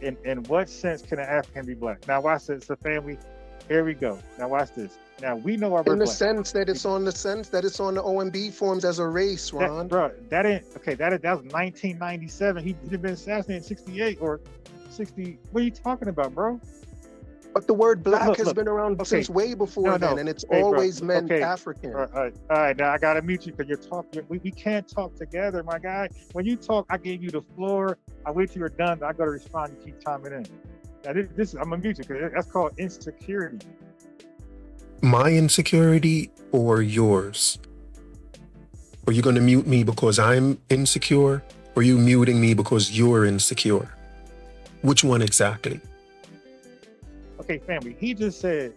in what sense can an African be black? Now watch this. It's a family. Here we go. Now watch this. Now we know our In the black. sense that it's on the OMB forms as a race, Ron. That ain't okay. That was 1997. He'd been assassinated in 68 or 60. What are you talking about, bro? But the word black Look, has been around since way before then, and it's always meant African. All right. Now I gotta mute you because you're talking. We can't talk together, my guy. When you talk, I gave you the floor. I wait till you're done. I gotta respond. You keep chiming in. Now this I'm gonna mute you because that's called insecurity. My insecurity or yours? Are you going to mute me because I'm insecure? Or are you muting me because you're insecure? Which one exactly? Okay, family. He just said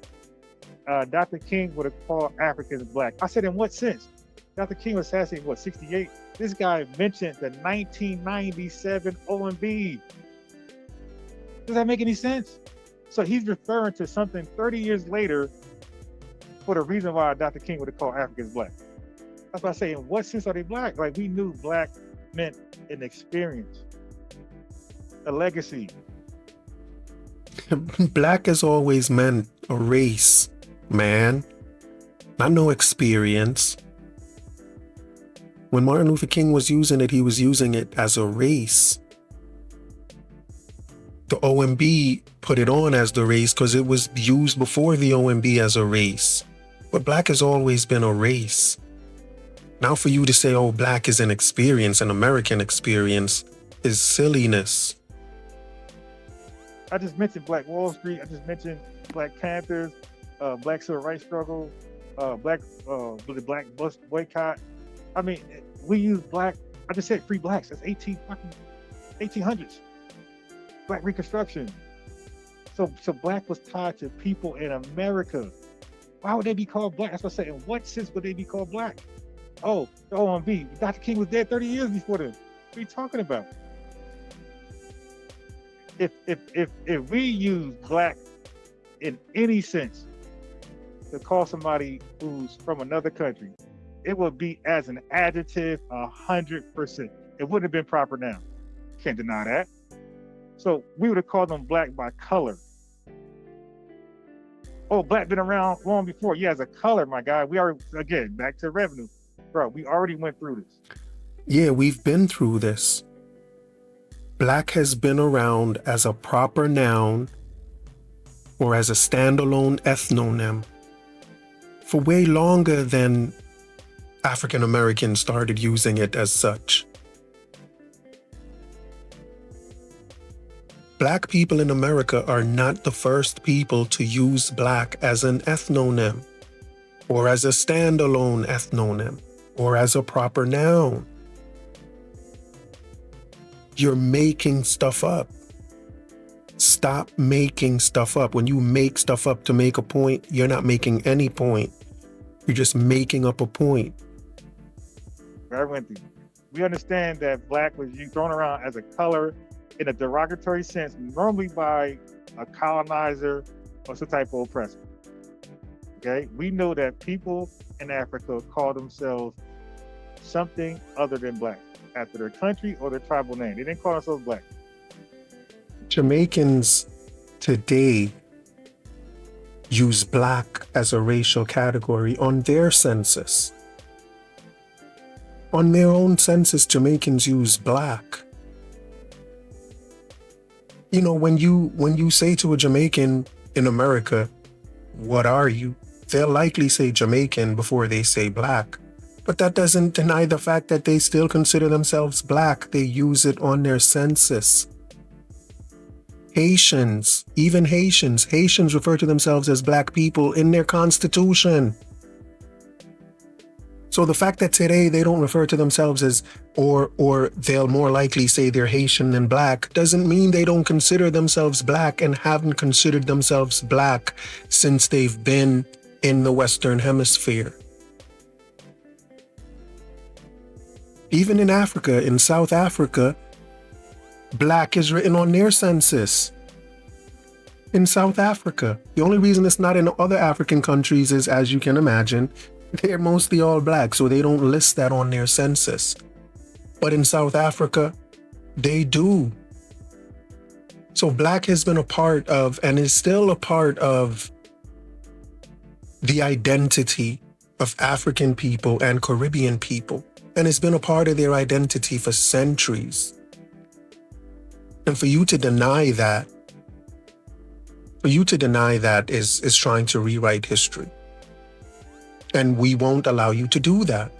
Dr. King would have called Africans black. I said, in what sense? Dr. King was assassinated, what, 68? This guy mentioned the 1997 OMB. Does that make any sense? So he's referring to something 30 years later for the reason why Dr. King would have called Africans black. That's why I say, in what sense are they black? Like, we knew black meant an experience, a legacy. Black has always meant a race, man. Not no experience. When Martin Luther King was using it, he was using it as a race. The OMB put it on as the race because it was used before the OMB as a race. But black has always been a race. Now for you to say, oh, black is an experience, an American experience, is silliness. I just mentioned Black Wall Street. I just mentioned Black Panthers, Black Civil Rights Struggle, Black bus boycott. I mean, we use black. I just said free blacks. That's 1800s. Black Reconstruction. So black was tied to people in America. Why would they be called black? That's what I said. In what sense would they be called black? Oh, the OMB. Dr. King was dead 30 years before them. What are you talking about? If we use black in any sense to call somebody who's from another country, it would be as an adjective 100%. It wouldn't have been proper now. Can't deny that. So we would have called them black by color. Oh, black been around long before. Yeah, as a color, my guy. We are, again, back to revenue. Bro, we already went through this. Yeah, we've been through this. Black has been around as a proper noun or as a standalone ethnonym for way longer than African Americans started using it as such. Black people in America are not the first people to use black as an ethnonym or as a standalone ethnonym or as a proper noun. You're making stuff up. Stop making stuff up. When you make stuff up to make a point, you're not making any point. You're just making up a point. We understand that black was thrown around as a color in a derogatory sense, normally by a colonizer or some type of oppressor. Okay? We know that people in Africa call themselves something other than black, after their country or their tribal name. They didn't call themselves black. Jamaicans today use black as a racial category on their census. On their own census, Jamaicans use black. You know, when you say to a Jamaican in America, what are you? They'll likely say Jamaican before they say black. But that doesn't deny the fact that they still consider themselves black. They use it on their census. Haitians, even Haitians refer to themselves as black people in their constitution. So the fact that today they don't refer to themselves as, or they'll more likely say they're Haitian than black, doesn't mean they don't consider themselves black and haven't considered themselves black since they've been in the Western Hemisphere. Even in Africa, in South Africa, black is written on their census. In South Africa. The only reason it's not in other African countries is, as you can imagine, they're mostly all black, so they don't list that on their census. But in South Africa, they do. So Black has been a part of, and is still a part of, the identity of African people and Caribbean people. And it's been a part of their identity for centuries. And for you to deny that, is trying to rewrite history. And we won't allow you to do that.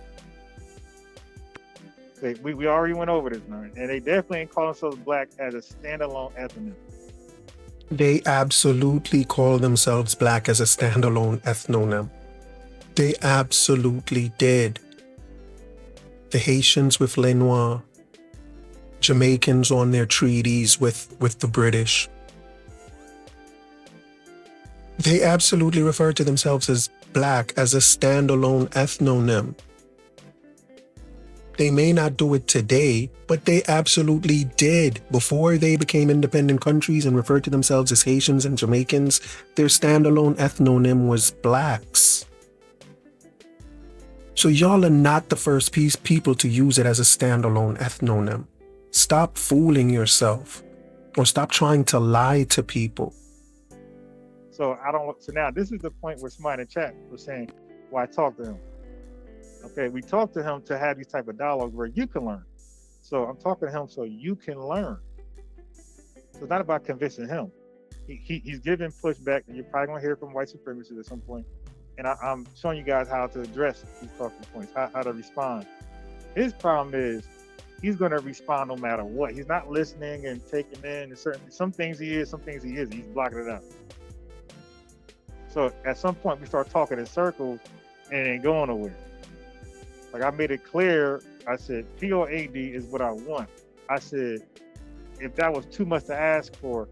We already went over this, man. And they definitely ain't call themselves Black as a standalone ethnonym. They absolutely call themselves Black as a standalone ethnonym. They absolutely did. The Haitians with Les Noirs, Jamaicans on their treaties with the British. They absolutely refer to themselves as Black as a standalone ethnonym. They may not do it today, but they absolutely did. Before they became independent countries and referred to themselves as Haitians and Jamaicans, their standalone ethnonym was Blacks. So y'all are not the first people to use it as a standalone ethnonym. Stop fooling yourself, or stop trying to lie to people. So now this is the point where somebody in the chat was saying, why talk to him? Okay, we talk to him to have these type of dialogues where you can learn. So I'm talking to him so you can learn. So it's not about convincing him. He's giving pushback, and you're probably gonna hear from white supremacists at some point. And I'm showing you guys how to address these talking points, how to respond. His problem is he's gonna respond no matter what. He's not listening and taking in some things he is, some things he isn't. He's blocking it out. So at some point we start talking in circles and it ain't going nowhere. Like I made it clear, I said, POAD is what I want. I said, if that was too much to ask for,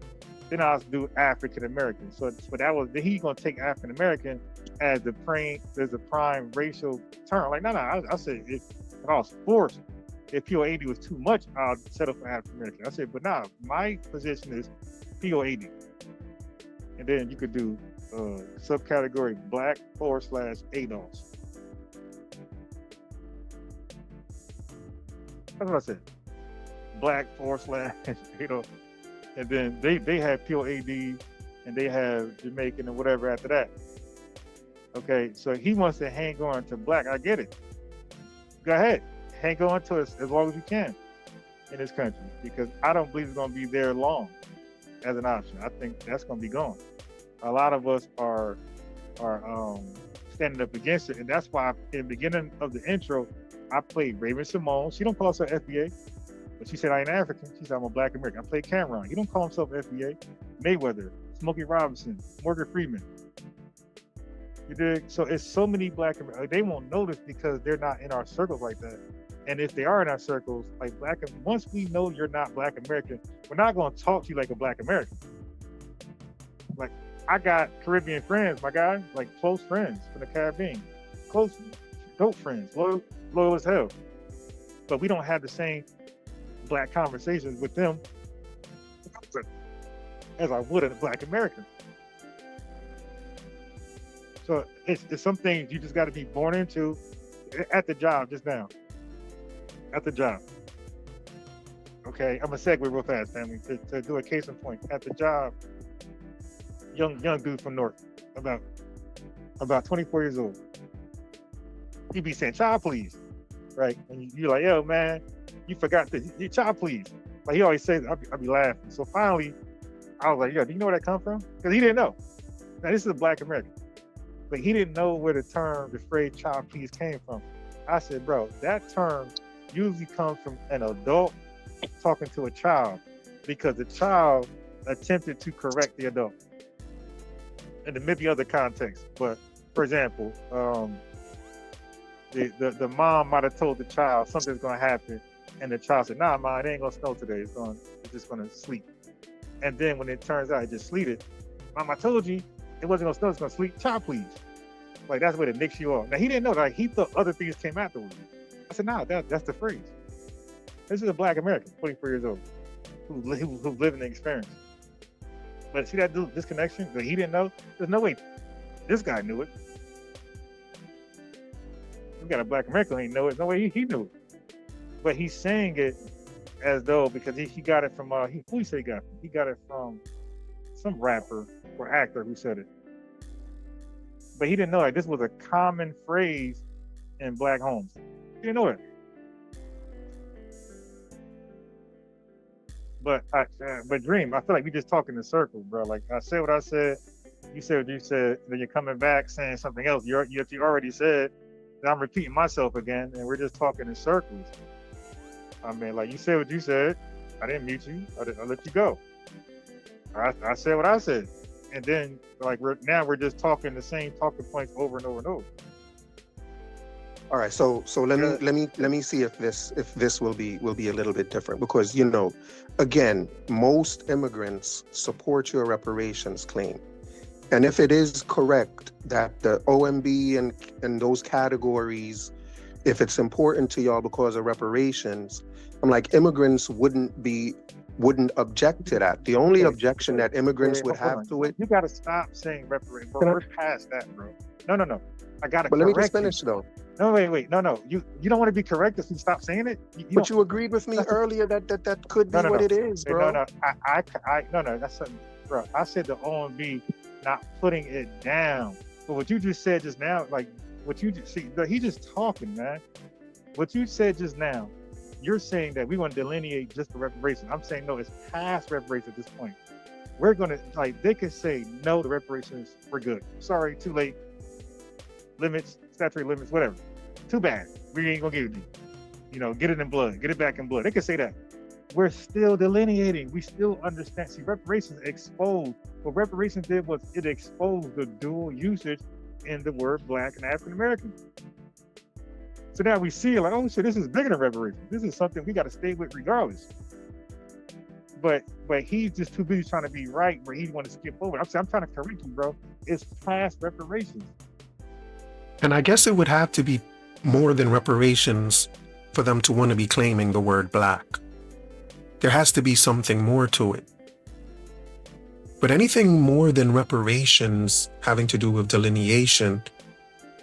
then I'll do African American. So that was, he's gonna take African American as the prime racial term. Like, no, I said, if I was forced, if POAD was too much, I'll settle for African American. I said, but nah, my position is POAD. And then you could do subcategory Black /ADOS. That's what I said. Black /ADOS. And then they have POAD and they have Jamaican and whatever after that. Okay, so he wants to hang on to Black. I get it. Go ahead. Hang on to it as long as you can in this country, because I don't believe it's going to be there long as an option. I think that's going to be gone. A lot of us are standing up against it, and that's why in the beginning of the intro, I played Raven Simone. She don't call herself FBA, but she said I ain't African. She said I'm a Black American. I played Cameron. He don't call himself FBA. Mayweather, Smokey Robinson, Morgan Freeman. You dig? So it's so many Black Americans. They won't notice because they're not in our circles like that. And if they are in our circles, like once we know you're not Black American, we're not going to talk to you like a Black American. Like, I got Caribbean friends, my guy, like close friends from the Caribbean, close, dope friends, loyal as hell. But we don't have the same Black conversations with them as I would a Black American. So it's some things you just got to be born into at the job just now. At the job. Okay, I'm gonna segue real fast, family, to do a case in point. At the job, young dude from North, about 24 years old. He be saying, "Child, please," right? And you're like, "Yo, man, you forgot this. You child, please." Like he always says, I'll be laughing. So finally, I was like, "Yo, do you know where that come from?" Because he didn't know. Now this is a Black American, but he didn't know where the phrase "child, please" came from. I said, "Bro, that term usually comes from an adult talking to a child, because the child attempted to correct the adult." And there may be other contexts, but for example, the mom might have told the child something's gonna happen, and the child said, "Nah, mom, it ain't gonna snow today. It's just gonna sleet." And then when it turns out it just sleeted, "Mom, I told you it wasn't gonna snow. It's gonna sleet. Child, please." Like that's where it nicks you off. Now he didn't know. Like he thought other things came afterwards. I said, "Nah, that's the phrase." This is a Black American, 24 years old, who's living the experience. But see that disconnection that he didn't know? There's no way this guy knew it. We got a Black American who ain't know it. No way he knew it. but he's saying it as though because he got it from who he said he got it from? He got it from some rapper or actor who said it, but he didn't know like this was a common phrase in black homes. He didn't know it. But Dream, I feel like we just talk in a circle, bro. Like I said what I said, you said what you said, then you're coming back saying something else. You already said, and I'm repeating myself again, and we're just talking in circles. I mean, like you said what you said. I didn't mute you. I let you go. I said what I said, and then like we're just talking the same talking points over and over and over. All right, so let me see if this will be a little bit different, because again, most immigrants support your reparations claim, and if it is correct that the OMB and those categories, if it's important to y'all because of reparations, I'm like, immigrants wouldn't object to that. The only objection that immigrants would have to it. You got to stop saying reparations, bro. We're past that, bro. No. I got to. But let me just finish though. No, wait. No. You don't want to be correct if you stop saying it. But you agreed with me earlier that could be what it is, bro. No. No. That's something, bro. I said the OMB not putting it down. But what you just said just now, like what you just see, he just talking, man. What you said just now, you're saying that we want to delineate just the reparations. I'm saying no, it's past reparations at this point. We're gonna they can say no, the reparations we're good. Sorry, too late. Limits, statutory limits, whatever. Too bad. We ain't gonna give it to you. Get it in blood. Get it back in blood. They can say that. We're still delineating. We still understand. See, reparations exposed. What reparations did was it exposed the dual usage in the word black and African American. So now we see like, oh shit, this is bigger than reparations. This is something we got to stay with regardless. But he's just too busy trying to be right where he want to skip over. I'm trying to correct you, bro. It's past reparations. And I guess it would have to be more than reparations for them to want to be claiming the word black. There has to be something more to it. But anything more than reparations having to do with delineation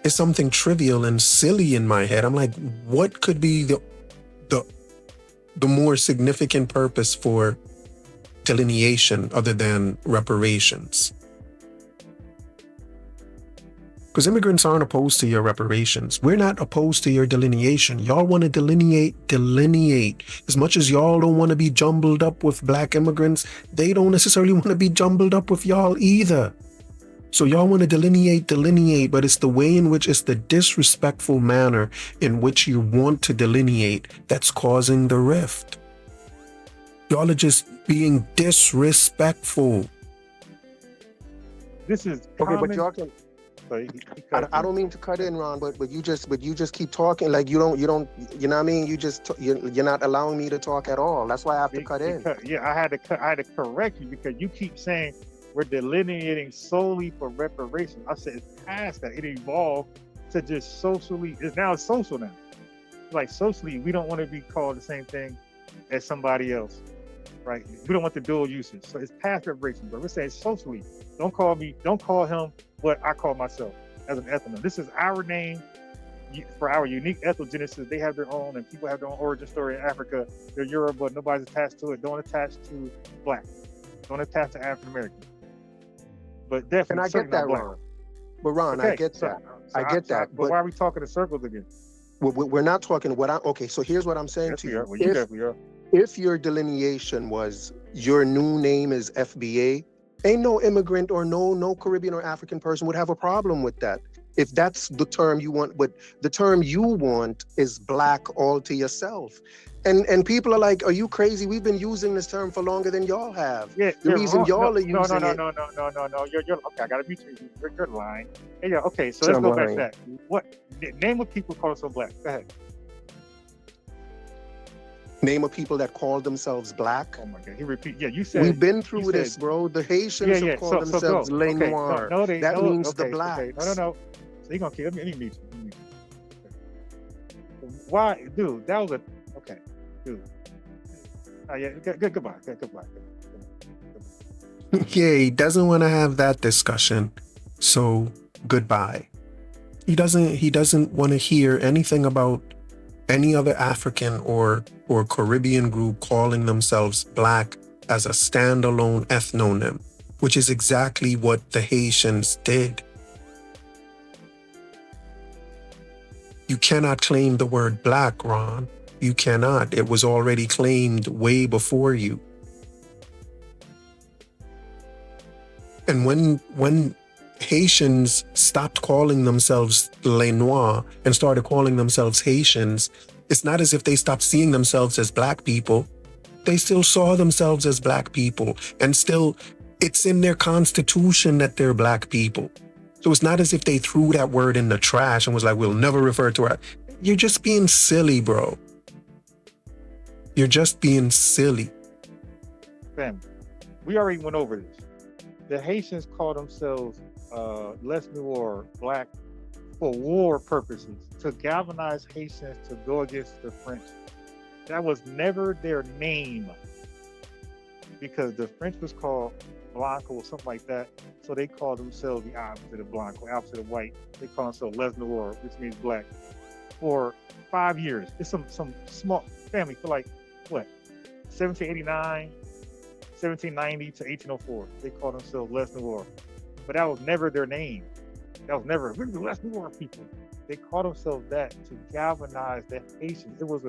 is something trivial and silly in my head. I'm like, what could be the more significant purpose for delineation other than reparations? Because immigrants aren't opposed to your reparations. We're not opposed to your delineation. Y'all want to delineate. As much as y'all don't want to be jumbled up with black immigrants, they don't necessarily want to be jumbled up with y'all either. So y'all want to delineate, but it's the way in which it's the disrespectful manner in which you want to delineate that's causing the rift. Y'all are just being disrespectful. This is okay, but y'all can. I don't mean to cut in, Ron, but you just keep talking like you don't you know what I mean? You're not allowing me to talk at all. That's why I have to cut in. Yeah, I had to correct you because you keep saying we're delineating solely for reparations. I said it's past that. It evolved to just socially. It's social now. Like socially, we don't want to be called the same thing as somebody else, right? We don't want the dual usage. So it's past reparations, but we're saying socially. Don't call him what I call myself as an ethnonym. This is our name for our unique ethnogenesis. They have their own, and people have their own origin story in Africa. They're Europe, but nobody's attached to it. Don't attach to black. Don't attach to African American. But definitely, and I get that, Ron. But Ron, okay, I get that. I get that. But why are we talking in circles again? We're not talking. Okay, so here's what I'm saying to you. Well, you definitely are. If your delineation was your new name is FBA, ain't no immigrant or no Caribbean or African person would have a problem with that. If that's the term you want, but the term you want is black all to yourself. And people are like, are you crazy? We've been using this term for longer than y'all have. Yeah, the reason y'all are using no. You're okay, I gotta beat you. You're lying. Yeah, okay, so let's go back to that. Name what people call us so black. Go ahead. Name of people that call themselves black. Oh my God, he repeat. Yeah, you said. We've been through this, bro. The Haitians who call themselves Le Noir. That means the blacks. No. So you're gonna keep. Let me meet you. Why, dude? That was okay, dude. Yeah. Goodbye. Yeah, he doesn't want to have that discussion. So goodbye. He doesn't want to hear anything about any other African or Caribbean group calling themselves Black as a standalone ethnonym, which is exactly what the Haitians did. You cannot claim the word Black, Ron. You cannot. It was already claimed way before you. And when Haitians stopped calling themselves Les Noirs and started calling themselves Haitians, it's not as if they stopped seeing themselves as Black people. They still saw themselves as Black people, and still it's in their constitution that they're Black people. So it's not as if they threw that word in the trash and was like, we'll never refer to it. You're just being silly, bro. You're just being silly. Family, we already went over this. The Haitians call themselves Les Noirs, Black, for war purposes, to galvanize Haitians to go against the French. That was never their name, because the French was called Blanco or something like that. So they call themselves the opposite of Blanco, opposite of white. They call themselves Les Noirs, which means Black, for 5 years. It's some small family for like, what, 1789, 1790 to 1804. They call themselves Les Noirs. But that was never their name. That was never, we're the Les Noirs people. They called themselves that to galvanize the Haitians. It was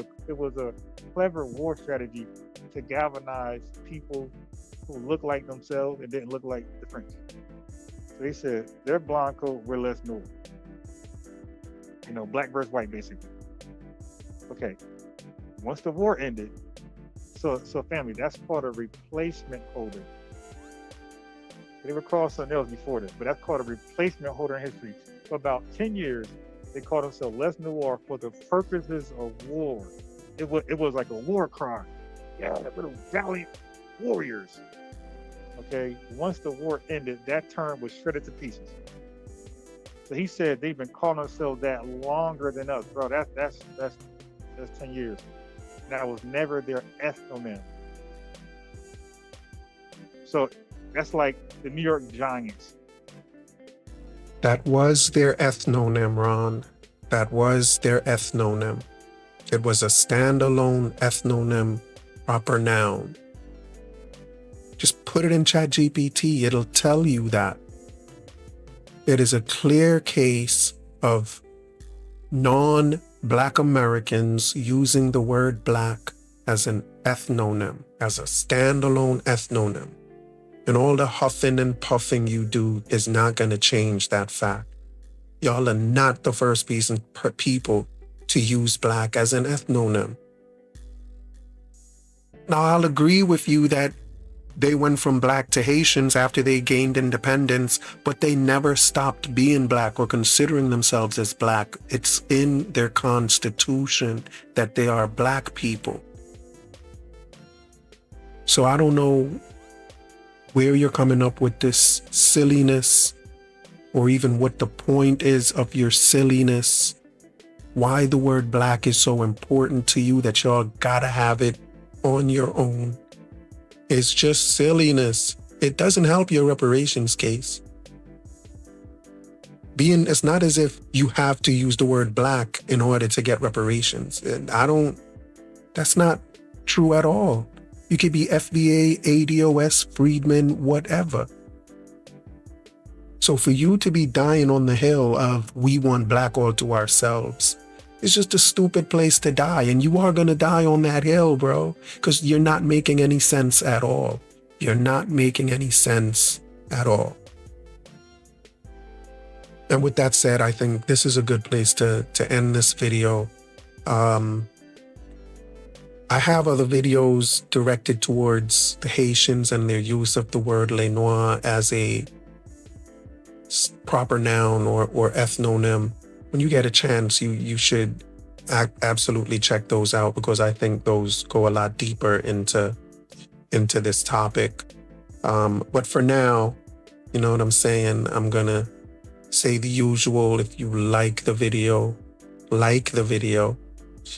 a clever war strategy to galvanize people who looked like themselves and didn't look like the French. So they said, they're Blanco, we're Les Noirs. You know, Black versus white, basically. Okay. Once the war ended, so family, that's called a replacement holder. They were called something else before this, but that's called a replacement holder in history. For about 10 years, they called themselves Les Noirs for the purposes of war. It was like a war cry. Yeah, little valiant warriors. Okay, once the war ended, that term was shredded to pieces. So he said they've been calling themselves that longer than us, bro. That's 10 years. That was never their ethnonym. So that's like the New York Giants. That was their ethnonym, Ron. That was their ethnonym. It was a standalone ethnonym, proper noun. Just put it in ChatGPT. It'll tell you that. It is a clear case of non-Black Americans using the word Black as an ethnonym, as a standalone ethnonym. And all the huffing and puffing you do is not going to change that fact. Y'all are not the first people to use Black as an ethnonym. Now, I'll agree with you that they went from Black to Haitians after they gained independence, but they never stopped being Black or considering themselves as Black. It's in their constitution that they are Black people. So I don't know where you're coming up with this silliness, or even what the point is of your silliness, why the word Black is so important to you that y'all gotta have it on your own. It's just silliness. It doesn't help your reparations case. It's not as if you have to use the word Black in order to get reparations. That's not true at all. You could be FBA, ADOS, Freedman, whatever. So for you to be dying on the hill of we want Black all to ourselves, it's just a stupid place to die. And you are going to die on that hill, bro, because you're not making any sense at all. You're not making any sense at all. And with that said, I think this is a good place to end this video. I have other videos directed towards the Haitians and their use of the word Les Noirs as a proper noun or ethnonym. When you get a chance, you should absolutely check those out, because I think those go a lot deeper into this topic. But for now, you know what I'm saying? I'm gonna say the usual. If you like the video, like the video.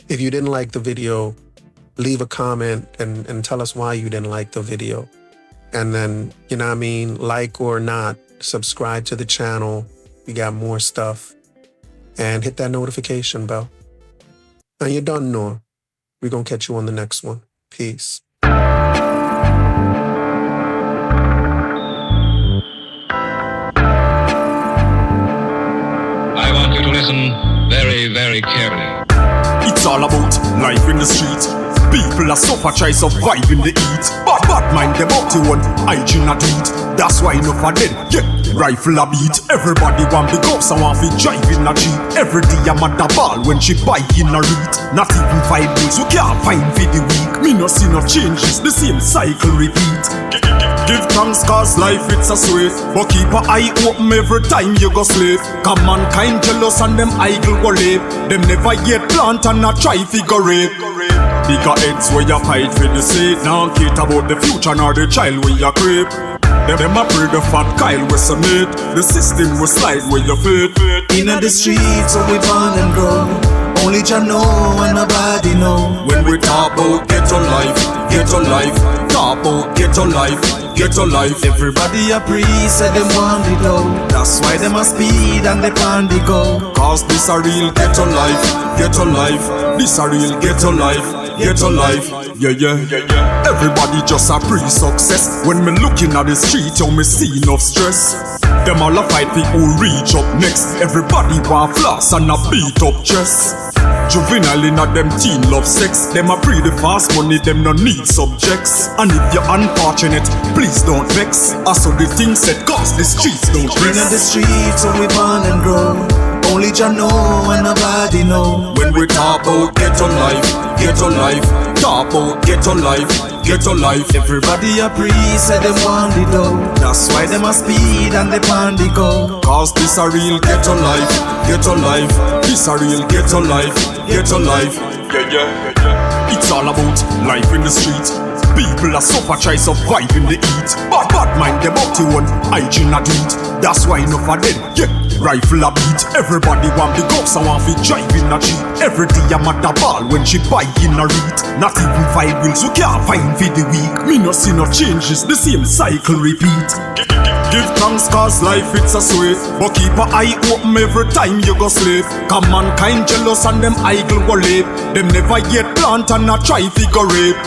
If you didn't like the video, leave a comment and tell us why you didn't like the video. And then, you know what I mean, like or not, subscribe to the channel. We got more stuff. And hit that notification bell. And you don't know. We're going to catch you on the next one. Peace. I want you to listen very, very carefully. It's all about life in the street. People are suffer, try survive in the heat. Bad mind them out to one, hygiene not eat. That's why enough of them, yeah, rifle a beat. Everybody want big up, so want fi drive in a Jeep. Every day I'm at the ball when she buy in a read. Not even 5 bills, we can't find for the week. Me no see no changes, the same cycle repeat. Give thanks cause life it's a sweet. But keep a eye open every time you go sleep. Cause mankind jealous and them idle go live. Them never yet plant and not try figure it. Bigger heads where you fight for the seat. Now care about the future nor the child where you creep. Them a pray the fat Kyle we submit. The system will slide where you fit. Inna the streets where we born and grow. Only Jah know and nobody know. When we talk about ghetto life, talk about ghetto life, ghetto life. Everybody a priest say them want it low. That's why them a speed and they pan the go. Cause this a real ghetto life, ghetto life. This a real ghetto life, ghetto life. Yeah. Everybody just a pre-success. When me looking at the street, you me see enough stress. Them all a fight for who reach up next. Everybody want floss and a beat up chest. Juvenile in a them teen love sex. Them a breed the fast money, them no need subjects. And if you're unfortunate, please don't vex. Also the things said cause the streets don't rest. Inna the streets where we born and grow. Only Jah know and nobody know. When we talk about ghetto life, talk about ghetto life, ghetto life. Everybody a priest say them want it low. That's why them a speed and they pan the go. Cause this a real ghetto life, this a real ghetto life, ghetto life. Yeah. It's all about life in the street. People are suffer, try survive in the heat. Bad mind them up to one, hygiene not eat. That's why enough of them, yeah, rifle a beat. Everybody want big up, so want fi drive in a Jeep. Every day I'm at the ball when she buy in a read. Not even 5 bills, we can't find for the week. Me no see no changes, the same cycle repeat. Give thanks cause life it's a sweet. But keep a eye open every time you go sleep. Cause mankind jealous and them idle go live. Them never yet plant and not try figure it.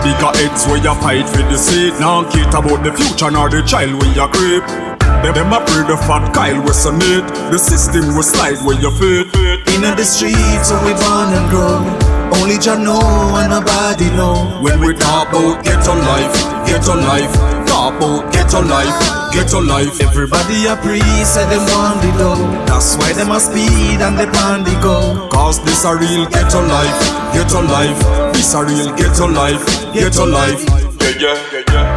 Bigger heads where you fight for the seat. Now care about the future nor the child where you creep. Them a pray the fat Kyle we submit. The system will slide where you fit. Inna the streets where we born and grow. Only Jah know and nobody know. When we talk about ghetto life, talk about ghetto life. Everybody a priest say them want it low. That's why them a speed and they pan the go. Cause this a real ghetto life, this a real ghetto life, Yeah.